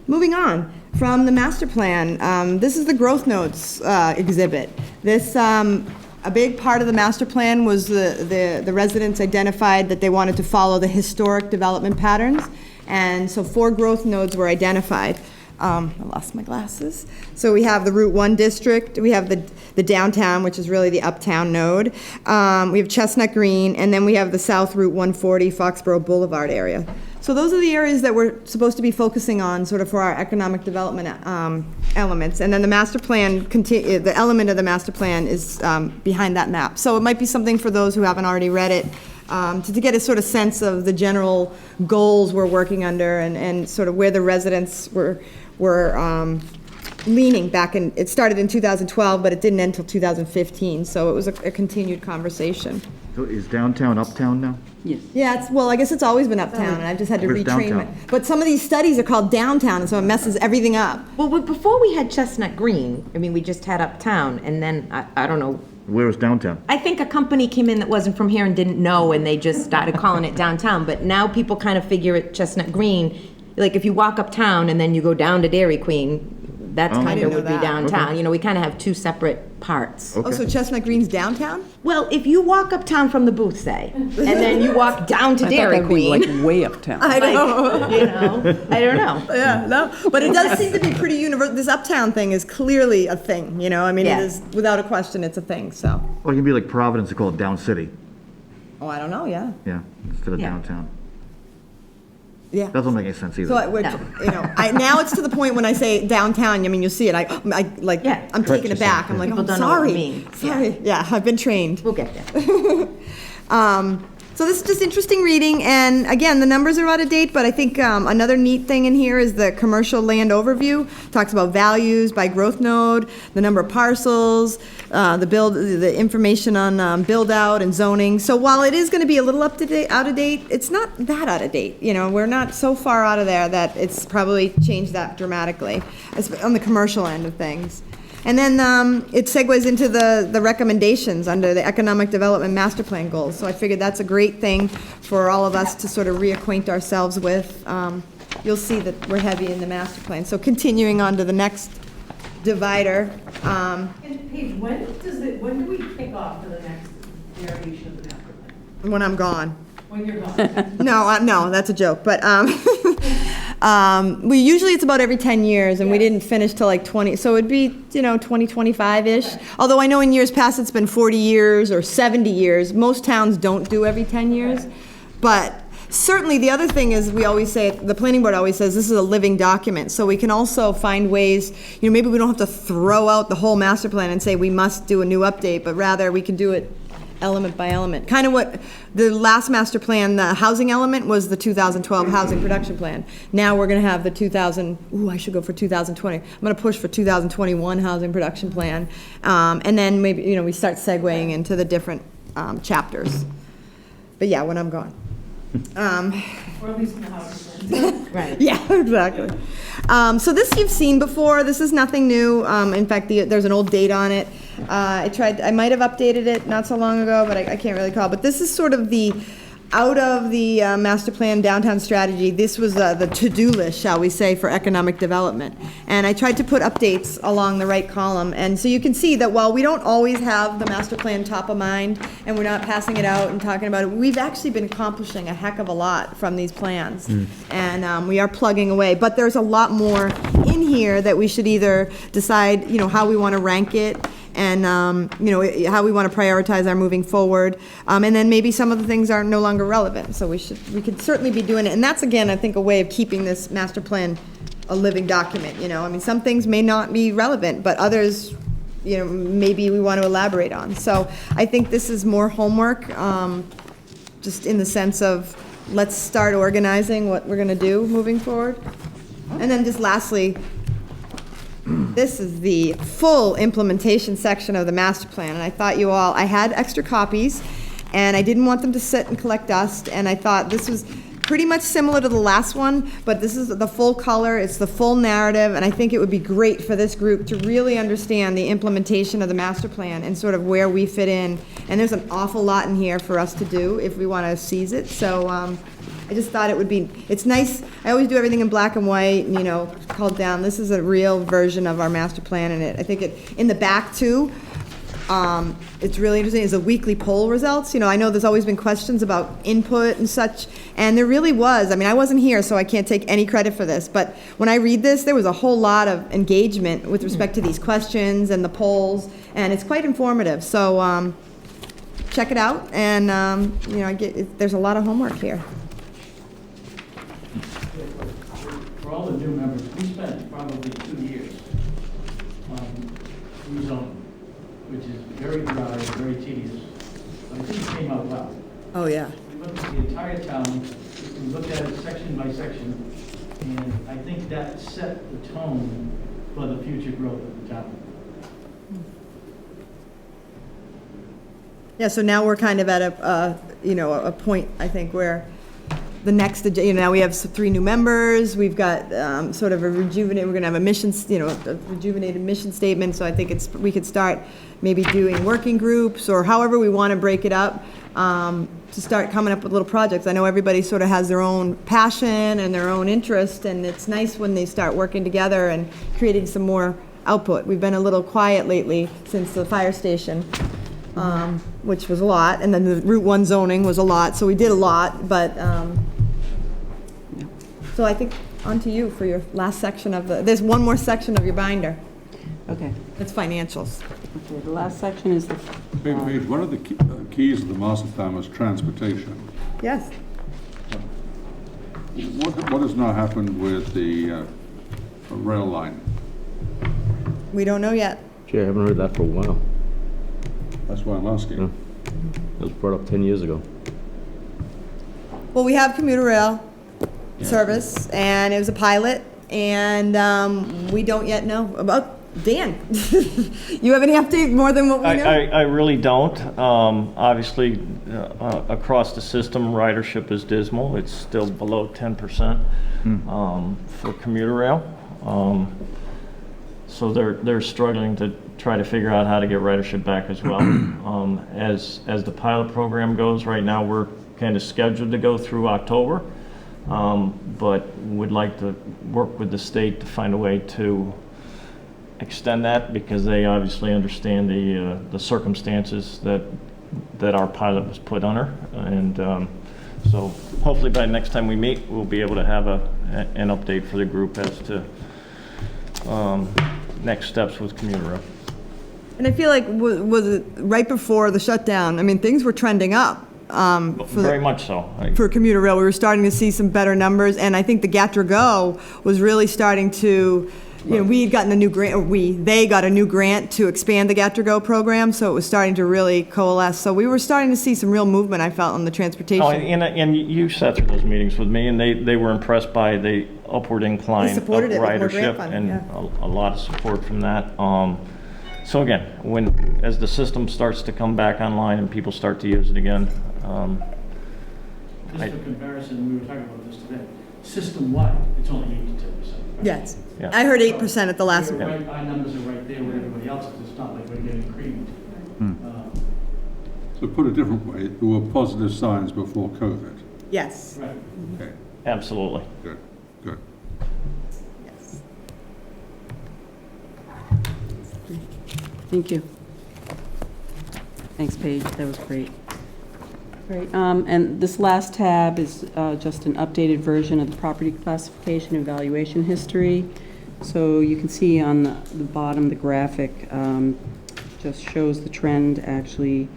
[SPEAKER 3] Moving on, from the master plan, this is the growth notes exhibit. This, a big part of the master plan was the residents identified that they wanted to follow the historic development patterns, and so 4 growth nodes were identified. I lost my glasses. So we have the Route 1 district, we have the downtown, which is really the Uptown node, we have Chestnut Green, and then we have the South Route 140 Foxborough Boulevard area. So those are the areas that we're supposed to be focusing on sort of for our economic development elements. And then the master plan, the element of the master plan is behind that map. So it might be something for those who haven't already read it, to get a sort of sense of the general goals we're working under and sort of where the residents were leaning back in. It started in 2012, but it didn't end until 2015, so it was a continued conversation.
[SPEAKER 6] So is downtown Uptown now?
[SPEAKER 1] Yes.
[SPEAKER 3] Yeah, well, I guess it's always been uptown, and I've just had to
[SPEAKER 6] Where's
[SPEAKER 3] retrain
[SPEAKER 6] downtown?
[SPEAKER 3] it. But some of these studies are called downtown, and so it messes everything up.
[SPEAKER 2] Well, before we had Chestnut Green, I mean, we just had Uptown, and then, I don't know,
[SPEAKER 6] Where was downtown?
[SPEAKER 2] I think a company came in that wasn't from here and didn't know, and they just started calling it downtown. But now people kind of figure it Chestnut Green, like if you walk uptown and then you go down to Dairy Queen, that's
[SPEAKER 6] Oh. I
[SPEAKER 2] kind
[SPEAKER 3] didn't
[SPEAKER 2] of
[SPEAKER 3] know
[SPEAKER 2] would be
[SPEAKER 3] that.
[SPEAKER 2] downtown.
[SPEAKER 6] Okay.
[SPEAKER 2] You know, we kind of have two separate parts.
[SPEAKER 3] Oh, so Chestnut Green's downtown?
[SPEAKER 2] Well, if you walk uptown from the booth, say, and then you walk down to
[SPEAKER 1] I thought
[SPEAKER 2] Dairy
[SPEAKER 1] that'd be
[SPEAKER 2] Queen,
[SPEAKER 1] like way uptown.
[SPEAKER 3] I know.
[SPEAKER 2] like, you know, I don't know.
[SPEAKER 3] Yeah, no, but it does seem to be pretty universal. This uptown thing is clearly a thing, you know? I mean,
[SPEAKER 2] Yeah.
[SPEAKER 3] it is, without a question, it's a thing, so.
[SPEAKER 6] Or it can be like Providence, they call it down city,
[SPEAKER 3] Oh, I don't know, yeah.
[SPEAKER 6] yeah, instead of
[SPEAKER 2] Yeah.
[SPEAKER 6] downtown.
[SPEAKER 3] Yeah.
[SPEAKER 6] Doesn't make any sense either.
[SPEAKER 3] So, you know, now it's to the point when I say downtown, I mean, you'll see it, like,
[SPEAKER 2] Yeah.
[SPEAKER 3] I'm taken aback. I'm like,
[SPEAKER 2] People
[SPEAKER 3] oh,
[SPEAKER 2] don't know what it
[SPEAKER 3] sorry.
[SPEAKER 2] means.
[SPEAKER 3] Sorry. Yeah, I've been trained.
[SPEAKER 2] We'll get there.
[SPEAKER 3] So this is just interesting reading, and again, the numbers are out of date, but I think another neat thing in here is the commercial land overview. Talks about values by growth node, the number of parcels, the information on build out and zoning. So while it is going to be a little out of date, it's not that out of date. You know, we're not so far out of there that it's probably changed that dramatically on the commercial end of things. And then it segues into the recommendations under the Economic Development Master Plan goals. So I figured that's a great thing for all of us to sort of reacquaint ourselves with. You'll see that we're heavy in the master plan. So continuing on to the next divider.
[SPEAKER 5] And Paige, when do we kick off for the next variation of the master plan?
[SPEAKER 3] When I'm gone.
[SPEAKER 5] When you're gone?
[SPEAKER 3] No, that's a joke. But we usually it's about every 10 years, and we didn't finish till like 20. So it'd be 2025-ish. Although I know in years past it's been 40 years or 70 years. Most towns don't do every 10 years, but. Certainly, the other thing is we always say, the planning board always says this is a living document, so we can also find ways, maybe we don't have to throw out the whole master plan and say we must do a new update, but rather we can do it element by element. Kind of what the last master plan, the housing element, was the 2012 housing production plan. Now we're going to have the I should go for 2020. I'm going to push for 2021 housing production plan. And then maybe, we start segueing into the different chapters. But yeah, when I'm gone.
[SPEAKER 5] Or at least in the house plan.
[SPEAKER 2] Right.
[SPEAKER 3] Yeah, exactly. So this you've seen before. This is nothing new. In fact, there's an old date on it. I might have updated it not so long ago, but I can't really call. But this is sort of out of the master plan downtown strategy. This was the to-do list, shall we say, for economic development. And I tried to put updates along the right column. And so you can see that while we don't always have the master plan top of mind, and we're not passing it out and talking about it, we've actually been accomplishing a heck of a lot from these plans. And we are plugging away. But there's a lot more in here that we should either decide, how we want to rank it, and how we want to prioritize our moving forward, and then maybe some of the things are no longer relevant. So we could certainly be doing it, and that's again, I think, a way of keeping this master plan a living document. Some things may not be relevant, but others, maybe we want to elaborate on. So I think this is more homework, just in the sense of let's start organizing what we're going to do moving forward, and then just lastly. This is the full implementation section of the master plan, and I thought I had extra copies, and I didn't want them to sit and collect dust, and I thought this was pretty much similar to the last one, but this is the full color, it's the full narrative, and I think it would be great for this group to really understand the implementation of the master plan and sort of where we fit in, and there's an awful lot in here for us to do if we want to seize it, so I just thought it's nice. I always do everything in black and white, called down. This is a real version of our master plan, and I think in the back too, it's really interesting, is the weekly poll results. I know there's always been questions about input and such, and there really was. I wasn't here, so I can't take any credit for this, but when I read this, there was a whole lot of engagement with respect to these questions and the polls, and it's quite informative. So check it out, and there's a lot of homework here.
[SPEAKER 9] For all the new members, we spent probably 2 years on rezoning, which is very dry, very tedious, but I think it came out well.
[SPEAKER 3] Oh, yeah.
[SPEAKER 9] We looked at the entire town, we looked at it section by section, and I think that set the tone for the future growth of the town.
[SPEAKER 3] Yeah, so now we're kind of at a point, I think, where the next, now we have 3 new members, we've got sort of a rejuvenated, we're gonna have a mission, a rejuvenated mission statement, so I think we could start maybe doing working groups, or however we want to break it up, to start coming up with little projects. I know everybody sort of has their own passion and their own interest, and it's nice when they start working together and creating some more output. We've been a little quiet lately since the fire station, which was a lot, and then the Route 1 zoning was a lot, so we did a lot, but, so I think on to you for your last section of there's one more section of your binder.
[SPEAKER 1] Okay.
[SPEAKER 3] It's financials.
[SPEAKER 1] Okay, the last section is the,
[SPEAKER 8] Paige, one of the keys of the master plan was transportation.
[SPEAKER 3] Yes.
[SPEAKER 8] What has now happened with the rail line?
[SPEAKER 3] We don't know yet.
[SPEAKER 10] Gee, I haven't heard that for a while.
[SPEAKER 8] That's why I'm asking.
[SPEAKER 10] It was brought up 10 years ago.
[SPEAKER 3] Well, we have Commuter Rail service, and it was a pilot, and we don't yet know about, Dan, you have any update more than what we know?
[SPEAKER 11] I really don't. Obviously, across the system, ridership is dismal. It's still below 10% for commuter rail. So they're struggling to try to figure out how to get ridership back as well. As the pilot program goes, right now we're kind of scheduled to go through October, but would like to work with the state to find a way to extend that, because they obviously understand the circumstances that our pilot was put under, and so hopefully by next time we meet, we'll be able to have an update for the group as to next steps with commuter rail.
[SPEAKER 3] And I feel like, was it right before the shutdown? I mean, things were trending up.
[SPEAKER 11] Very much so.
[SPEAKER 3] For commuter rail, we were starting to see some better numbers, and I think the Gatra Go was really starting to, we had gotten a new grant, or they got a new grant to expand the Gatra Go program, so it was starting to really coalesce. So we were starting to see some real movement, I felt, on the transportation.
[SPEAKER 11] Oh, and you sat through those meetings with me, and they were impressed by the upward incline of
[SPEAKER 3] supported it with more grant
[SPEAKER 11] ridership,
[SPEAKER 3] funding,
[SPEAKER 11] and
[SPEAKER 3] yeah.
[SPEAKER 11] a lot of support from that. So again, as the system starts to come back online and people start to use it again,
[SPEAKER 9] Just for comparison, we were talking about this today, system-wide, it's only 8 to 10%. Right?
[SPEAKER 3] Yes.
[SPEAKER 11] Yeah.
[SPEAKER 3] I heard 8% at the last
[SPEAKER 9] We're
[SPEAKER 3] one.
[SPEAKER 9] right, our numbers are right there with everybody else's. It's not like we're getting creamed.
[SPEAKER 8] So put a different way, there were positive signs before COVID.
[SPEAKER 3] Yes.
[SPEAKER 9] Right.
[SPEAKER 8] Okay,
[SPEAKER 11] absolutely.
[SPEAKER 8] good, good.
[SPEAKER 3] Yes.
[SPEAKER 1] thank you. Thanks, Paige, that was great. Great, and this last tab is just an updated version of the property classification evaluation history. So you can see on the bottom, the graphic just shows the trend, actually.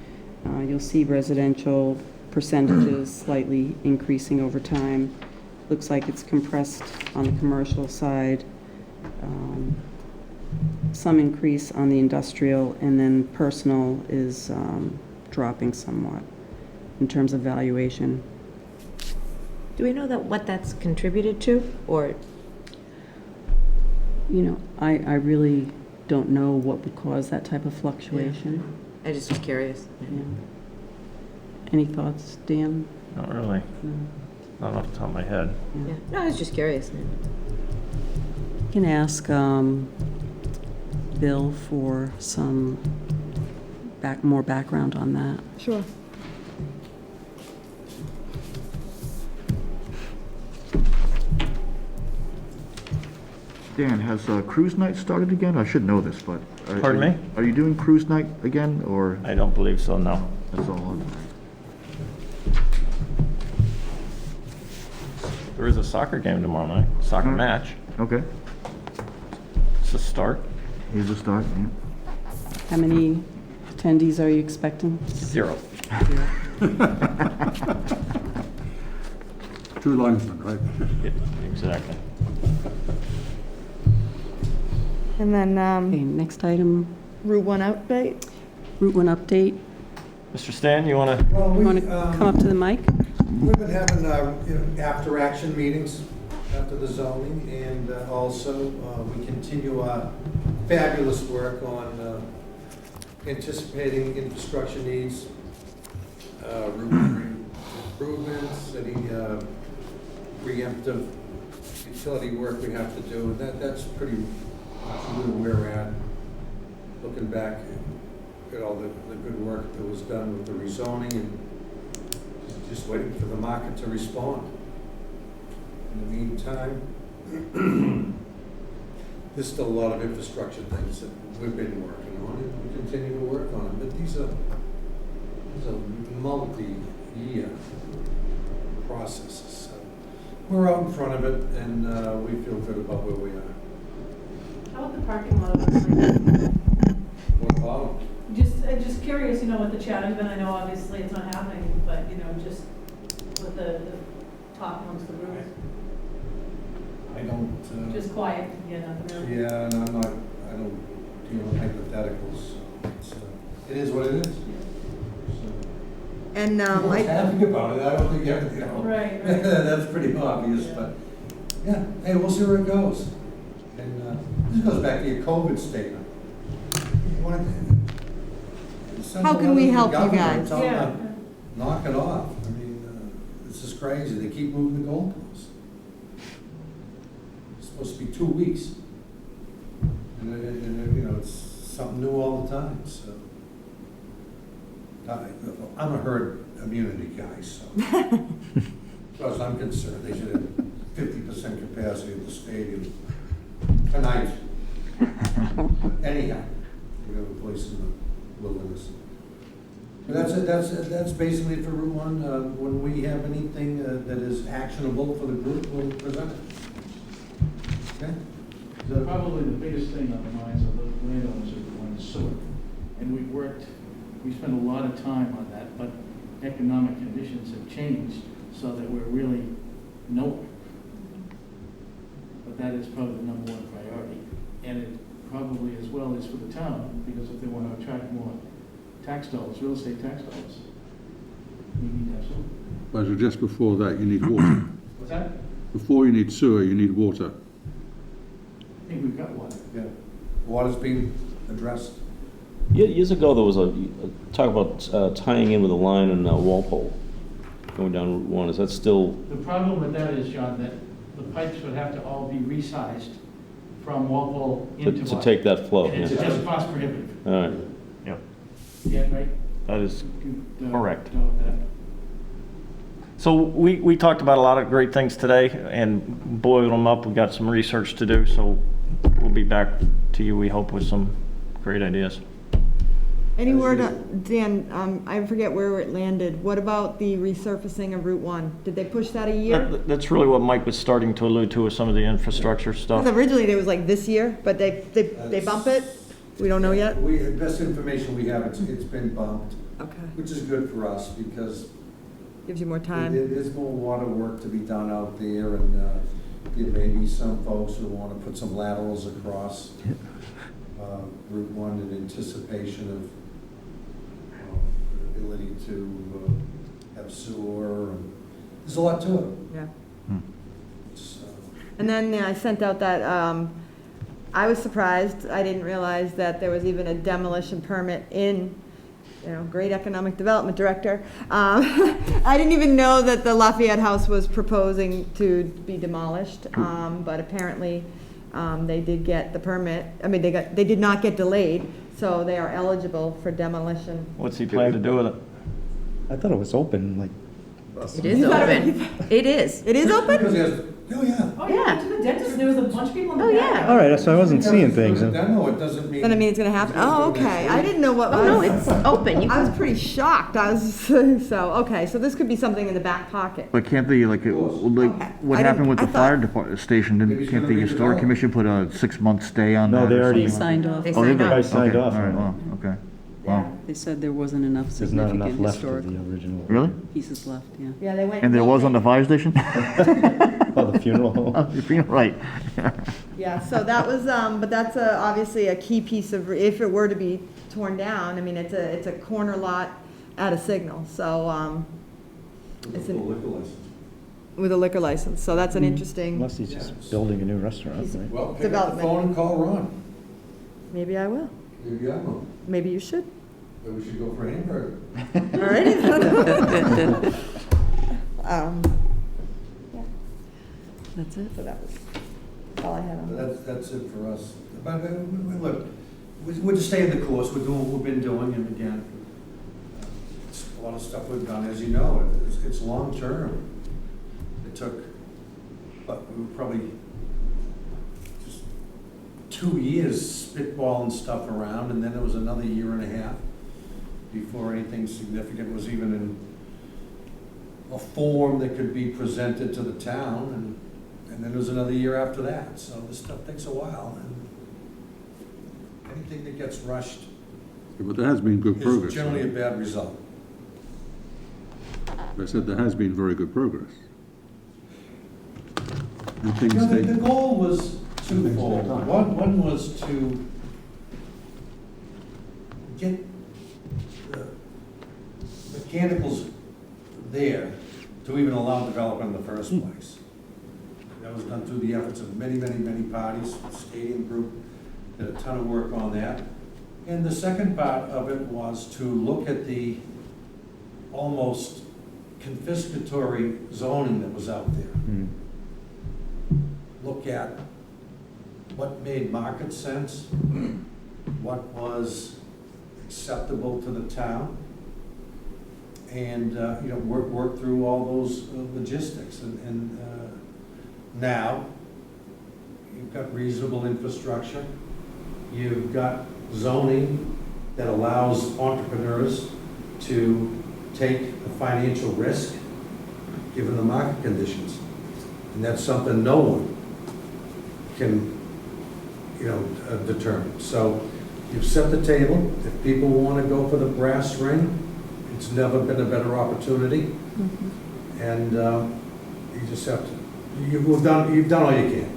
[SPEAKER 1] You'll see residential percentages slightly increasing over time. Looks like it's compressed on the commercial side. Some increase on the industrial, and then personal is dropping somewhat in terms of valuation.
[SPEAKER 2] Do we know what that's contributed to, or?
[SPEAKER 1] You know, I really don't know what would cause that type of fluctuation.
[SPEAKER 2] I just was curious.
[SPEAKER 1] Yeah. Any thoughts, Dan?
[SPEAKER 11] Not really.
[SPEAKER 1] No.
[SPEAKER 11] Not off the top of my head.
[SPEAKER 2] Yeah. No, I was just curious.
[SPEAKER 1] You can ask Bill for some more background on that.
[SPEAKER 3] Sure.
[SPEAKER 6] Dan, has cruise night started again? I should know this, but.
[SPEAKER 11] Pardon me?
[SPEAKER 6] Are you doing cruise night again, or
[SPEAKER 11] I don't believe so, no.
[SPEAKER 6] that's all on?
[SPEAKER 11] There is a soccer game tomorrow night, soccer match.
[SPEAKER 6] Okay,
[SPEAKER 11] It's a start.
[SPEAKER 6] here's a start, yeah.
[SPEAKER 1] How many attendees are you expecting?
[SPEAKER 11] 0.
[SPEAKER 8] Two linesmen, right?
[SPEAKER 11] Yeah, exactly.
[SPEAKER 3] And then
[SPEAKER 1] Okay, next item,
[SPEAKER 3] Route 1 update.
[SPEAKER 1] Route 1 update.
[SPEAKER 11] Mr. Stan, you want to?
[SPEAKER 7] Well,
[SPEAKER 1] You want to come up to the mic?
[SPEAKER 7] We've been having, after-action meetings after the zoning, and also we continue our fabulous work on anticipating infrastructure needs any preemptive utility work we have to do, and that's pretty much where we're at. Looking back at all the good work that was done with the rezoning and just waiting for the market to respond. In the meantime, there's still a lot of infrastructure things that we've been working on, and we continue to work on them, but these are multi-year processes. So we're out in front of it, and we feel good about where we are.
[SPEAKER 5] How about the parking lot? Like,
[SPEAKER 7] What about?
[SPEAKER 5] just curious, what the chat has been. I know obviously it's not happening, but, just with the talk amongst the group.
[SPEAKER 7] I don't.
[SPEAKER 5] Just quiet, really.
[SPEAKER 7] Yeah, and I don't deal with hypotheticals. So it is what it is.
[SPEAKER 3] And
[SPEAKER 7] Everyone's happy about it. I don't think
[SPEAKER 5] Right.
[SPEAKER 7] that's pretty obvious, but yeah, hey, we'll see where it goes. And this goes back to your COVID statement. You want to send
[SPEAKER 3] How
[SPEAKER 7] a
[SPEAKER 3] can we
[SPEAKER 7] letter to
[SPEAKER 3] help
[SPEAKER 7] the
[SPEAKER 3] you
[SPEAKER 7] governor
[SPEAKER 3] guys?
[SPEAKER 7] and tell them
[SPEAKER 5] Yeah.
[SPEAKER 7] to knock it off. I mean, this is crazy. They keep moving the goalposts. It's supposed to be 2 weeks. And it's something new all the time, so. I'm a herd immunity guy, so. As far as I'm concerned, they should have 50% capacity at the stadium tonight. Anyhow, we have a place in the wilderness. But that's it. That's basically it for Route 1. When we have anything that is actionable for the group, we'll present it. Okay?
[SPEAKER 9] Probably the biggest thing on the minds of the landowners is the one sewer. And we spent a lot of time on that, but economic conditions have changed so that we're really nowhere. But that is probably the number one priority. And it probably as well is for the town, because if they want to attract more tax dollars, real estate tax dollars, we need to have sewer.
[SPEAKER 8] But just before that, you need water.
[SPEAKER 9] What's that?
[SPEAKER 8] Before you need sewer, you need water.
[SPEAKER 9] I think we've got one.
[SPEAKER 7] Yeah. Water's being addressed.
[SPEAKER 10] Years ago, there was a talk about tying in with a line in Walpole, going down Route 1. Is that still?
[SPEAKER 9] The problem with that is, John, that the pipes would have to all be resized from Walpole into
[SPEAKER 10] To
[SPEAKER 9] our-
[SPEAKER 10] take that flow?
[SPEAKER 9] And it's
[SPEAKER 10] Yeah.
[SPEAKER 9] just cost prohibitive.
[SPEAKER 10] All right.
[SPEAKER 11] Yeah,
[SPEAKER 9] Yeah, right?
[SPEAKER 11] that is
[SPEAKER 9] Could,
[SPEAKER 11] correct.
[SPEAKER 9] note that.
[SPEAKER 11] So we talked about a lot of great things today and boiled them up. We've got some research to do, so we'll be back to you, we hope, with some great ideas.
[SPEAKER 3] Any word, Dan, I forget where it landed. What about the resurfacing of Route 1? Did they push that a year?
[SPEAKER 11] That's really what Mike was starting to allude to with some of the infrastructure stuff.
[SPEAKER 3] Because originally it was like this year, but they bump it? We don't know yet?
[SPEAKER 7] The best information we have, it's been bumped,
[SPEAKER 3] Okay.
[SPEAKER 7] which is good for us because
[SPEAKER 3] Gives you more time.
[SPEAKER 7] there's more water work to be done out there, and there may be some folks who want to put some laterals across Route 1 in anticipation of the ability to have sewer, and there's a lot to it.
[SPEAKER 3] Yeah.
[SPEAKER 7] So,
[SPEAKER 3] And then I sent out that, I was surprised, I didn't realize that there was even a demolition permit in, great economic development director. I didn't even know that the Lafayette House was proposing to be demolished, but apparently they did get the permit. I mean, they did not get delayed, so they are eligible for demolition.
[SPEAKER 11] What's he plan to do with it?
[SPEAKER 4] I thought it was open, like,
[SPEAKER 2] It is open. It is.
[SPEAKER 3] It is open?
[SPEAKER 7] because there's, oh yeah.
[SPEAKER 5] Oh, yeah, I went to the dentist, and there was a bunch of people in the
[SPEAKER 2] Oh,
[SPEAKER 5] back.
[SPEAKER 2] yeah.
[SPEAKER 4] all right, so I wasn't seeing things.
[SPEAKER 7] Because it's a demo, it doesn't mean.
[SPEAKER 3] Then I mean it's gonna happen? Oh, okay. I didn't know what.
[SPEAKER 2] Oh, no, it's open. You
[SPEAKER 3] I was
[SPEAKER 2] can,
[SPEAKER 3] pretty shocked. I was, so, okay, so this could be something in the back pocket.
[SPEAKER 6] But can't they, like,
[SPEAKER 3] Okay.
[SPEAKER 6] what
[SPEAKER 3] I
[SPEAKER 6] happened
[SPEAKER 3] didn't-
[SPEAKER 6] with the
[SPEAKER 3] I thought-
[SPEAKER 6] fire department station,
[SPEAKER 7] Maybe
[SPEAKER 6] didn't,
[SPEAKER 7] it's
[SPEAKER 6] can't
[SPEAKER 7] gonna
[SPEAKER 6] the
[SPEAKER 7] be
[SPEAKER 6] historic
[SPEAKER 7] developed.
[SPEAKER 6] commission put a 6-month stay on that?
[SPEAKER 4] No, they
[SPEAKER 6] or
[SPEAKER 4] already-
[SPEAKER 6] something?
[SPEAKER 1] Signed off.
[SPEAKER 2] They
[SPEAKER 6] Oh, they
[SPEAKER 2] signed
[SPEAKER 6] did?
[SPEAKER 2] off.
[SPEAKER 4] I signed
[SPEAKER 6] Okay,
[SPEAKER 4] off
[SPEAKER 6] all right,
[SPEAKER 4] already.
[SPEAKER 6] wow, okay. Wow.
[SPEAKER 1] They said there wasn't enough
[SPEAKER 4] There's not enough
[SPEAKER 1] significant
[SPEAKER 4] left of
[SPEAKER 1] historic
[SPEAKER 4] the original.
[SPEAKER 6] Really?
[SPEAKER 1] pieces left, yeah.
[SPEAKER 3] Yeah, they went.
[SPEAKER 6] And there was on the fire station?
[SPEAKER 4] Oh, the funeral home?
[SPEAKER 6] Right.
[SPEAKER 3] Yeah, so that was, but that's obviously a key piece of, if it were to be torn down, I mean, it's a corner lot at a signal, so, it's
[SPEAKER 7] Full
[SPEAKER 3] an,
[SPEAKER 7] liquor license.
[SPEAKER 3] with a liquor license, so that's an interesting,
[SPEAKER 4] Unless he's just building a new restaurant, right?
[SPEAKER 7] Well, pick up the
[SPEAKER 3] Development.
[SPEAKER 7] phone and call Ron.
[SPEAKER 3] maybe I will,
[SPEAKER 7] Maybe I will.
[SPEAKER 3] maybe you should.
[SPEAKER 7] Maybe we should go for a hamburger.
[SPEAKER 3] All righty.
[SPEAKER 1] That's it.
[SPEAKER 3] So that was all I had on that.
[SPEAKER 7] That's it for us. But, look, we're just staying the course, we're doing what we've been doing, and again, it's a lot of stuff we've done, as you know, it's long-term. It took, but we were probably just 2 years spitballing stuff around, and then there was another year and a half before anything significant was even in a form that could be presented to the town, and then there was another year after that. So this stuff takes a while, and anything that gets rushed
[SPEAKER 8] But there has been good progress.
[SPEAKER 7] is generally a bad result.
[SPEAKER 8] I said there has been very good progress. And things
[SPEAKER 7] You know,
[SPEAKER 8] take,
[SPEAKER 7] the goal was twofold. One was to get the mechanicals there to even allow development in the first place. That was done through the efforts of many, many, many parties. The Stadium Group did a ton of work on that. And the second part of it was to look at the almost confiscatory zoning that was out there. Look at what made market sense, what was acceptable to the town, and you know, work through all those logistics. And now you've got reasonable infrastructure, you've got zoning that allows entrepreneurs to take a financial risk given the market conditions, and that's something no one can, you know, determine. So you've set the table. If people want to go for the brass ring, it's never been a better opportunity. And you just have to, you've done all you can,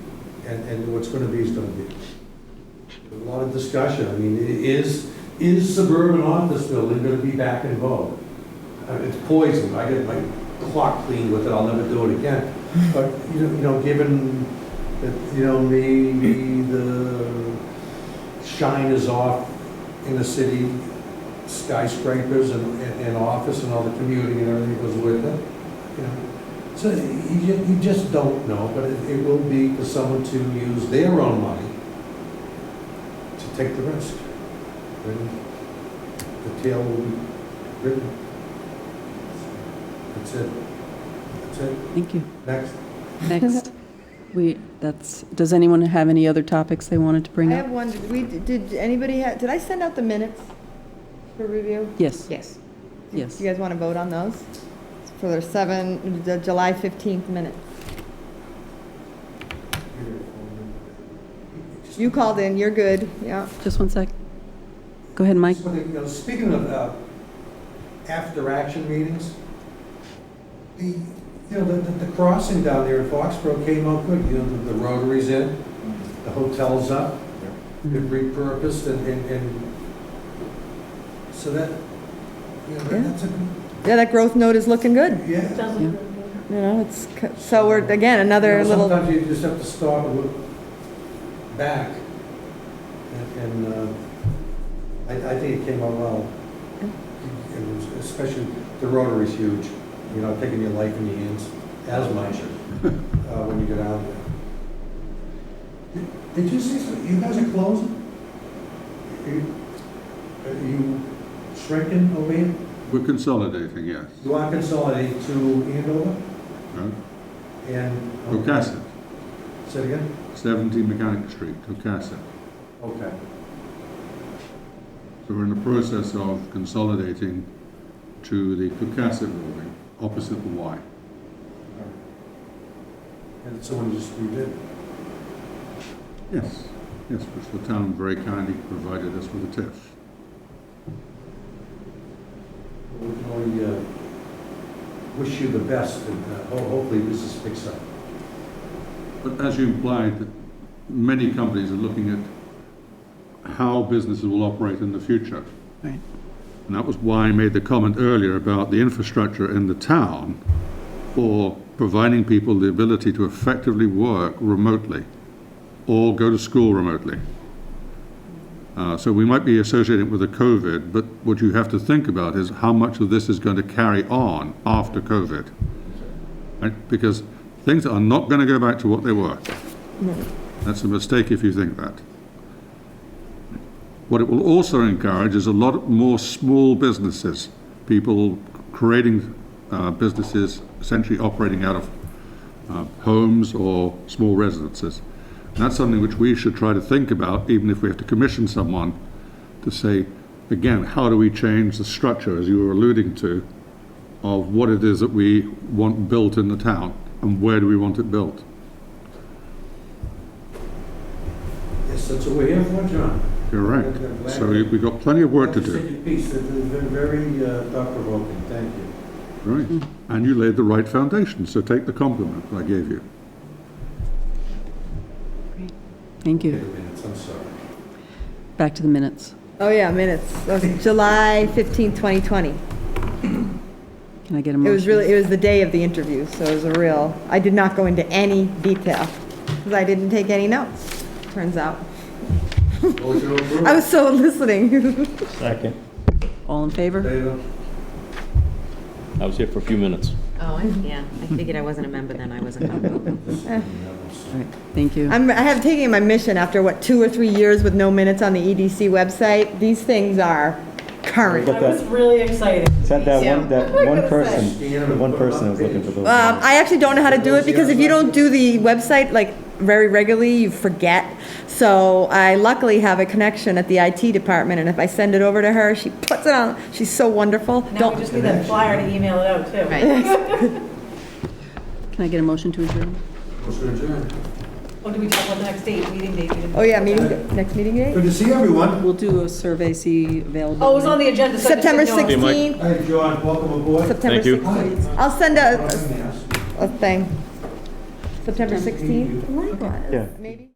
[SPEAKER 7] and what's going to be is going to be. A lot of discussion. I mean, is suburban office building going to be back in vogue? I mean, it's poison. I get my clock cleaned with it. I'll never do it again. But you know, given that, you know, maybe the shine is off in the city, skyscrapers and office and all the commuting and everything that goes with it, you know. So you just don't know, but it will be for someone to use their own money to take the risk. And the tale will be written. That's it. That's it.
[SPEAKER 1] Thank you.
[SPEAKER 7] Next.
[SPEAKER 1] Next, does anyone have any other topics they wanted to
[SPEAKER 3] I
[SPEAKER 1] bring
[SPEAKER 3] have
[SPEAKER 1] up?
[SPEAKER 3] one, did anybody did I send out the minutes for review?
[SPEAKER 1] Yes,
[SPEAKER 2] Yes.
[SPEAKER 1] yes.
[SPEAKER 3] Do you guys want to vote on those? For the July 15th minutes. You called in, you're good, yeah.
[SPEAKER 1] Just one sec. Go ahead, Mike.
[SPEAKER 7] So, you know, speaking of after-action meetings, the crossing down there in Foxborough came out good. You know, the Rotary's in, the hotel's up, been repurposed, and so that, you know, that's a,
[SPEAKER 3] Yeah, that growth note is looking good.
[SPEAKER 7] yeah.
[SPEAKER 3] You know, so we're, again, another
[SPEAKER 7] You know,
[SPEAKER 3] little,
[SPEAKER 7] sometimes you just have to stop and look back, and I think it came out well. It was, especially, the Rotary's huge, you know, taking your life in your hands, as much, when you go down there. Did you see, you guys are closing? Are you shrinking over here?
[SPEAKER 8] we're consolidating, yes.
[SPEAKER 7] You are consolidating to Andover?
[SPEAKER 8] No?
[SPEAKER 7] And?
[SPEAKER 8] Cassette,
[SPEAKER 7] Say it again?
[SPEAKER 8] 70 Mechanic Street, Cassette.
[SPEAKER 7] Okay.
[SPEAKER 8] So we're in the process of consolidating to the Cassette building, opposite the Y.
[SPEAKER 7] And someone just redid.
[SPEAKER 8] Yes, yes, which the town very kindly provided us with a TIF.
[SPEAKER 7] We can only wish you the best, and hopefully business picks up.
[SPEAKER 8] But as you implied, that many companies are looking at how businesses will operate in the future.
[SPEAKER 1] Right.
[SPEAKER 8] And that was why I made the comment earlier about the infrastructure in the town for providing people the ability to effectively work remotely or go to school remotely. So we might be associating it with the COVID, but what you have to think about is how much of this is going to carry on after COVID. Right? Because Things are not going to go back to what they were. That's a mistake if you think that. What it will also encourage is a lot more small businesses, people creating businesses essentially operating out of homes or small residences. And that's something which we should try to think about, even if we have to commission someone to say, again, how do we change the structure, as you were alluding to, of what it is that we want built in the town, and where do we want it built?
[SPEAKER 7] Yes, that's what we're here for, John.
[SPEAKER 8] You're right. So we've got plenty of work to do.
[SPEAKER 7] Piece that has been very thought-provoking, thank you.
[SPEAKER 8] Right. And you laid the right foundation, so take the compliment I gave you.
[SPEAKER 1] Thank
[SPEAKER 7] Wait a
[SPEAKER 1] you.
[SPEAKER 7] minute, I'm sorry.
[SPEAKER 1] Back to the minutes.
[SPEAKER 3] Oh, yeah, minutes. That was July 15th, 2020.
[SPEAKER 1] Can I get a
[SPEAKER 3] It
[SPEAKER 1] motion?
[SPEAKER 3] was really, it was the day of the interview, so it was a real, I did not go into any detail, because I didn't take any notes, turns out.
[SPEAKER 7] Motion to approve.
[SPEAKER 3] I was so listening.
[SPEAKER 11] Second.
[SPEAKER 1] All in favor?
[SPEAKER 7] Favor?
[SPEAKER 10] I was here for a few minutes.
[SPEAKER 2] Oh, yeah, I figured I wasn't a member then, I wasn't a member.
[SPEAKER 1] All right, thank you.
[SPEAKER 3] I have taken my mission after, 2 or 3 years with no minutes on the EDC website. These things are current.
[SPEAKER 5] I was really excited.
[SPEAKER 4] Is that one person, the one person that was looking for those?
[SPEAKER 3] I actually don't know how to do it, because if you don't do the website, like, very regularly, you forget. So I luckily have a connection at the IT department, and if I send it over to her, she puts it on. She's so wonderful.
[SPEAKER 5] Now we just need that flyer to email it out too.
[SPEAKER 2] Right.
[SPEAKER 1] Can I get a motion to adjourn?
[SPEAKER 7] Motion adjourned.
[SPEAKER 5] Oh, did we talk about the next date, meeting date? We didn't-
[SPEAKER 3] Oh, yeah, next meeting date?
[SPEAKER 7] Good to see everyone.
[SPEAKER 1] We'll do a survey, see available.
[SPEAKER 5] Oh, it was on the agenda. so I just
[SPEAKER 3] September
[SPEAKER 5] didn't know.
[SPEAKER 3] 16th.
[SPEAKER 7] Hi, John, welcome aboard.
[SPEAKER 3] September
[SPEAKER 10] Thank you.
[SPEAKER 3] 16th. I'll send a
[SPEAKER 7] Yes.
[SPEAKER 3] thing. September 16th?
[SPEAKER 4] Yeah.
[SPEAKER 3] Maybe.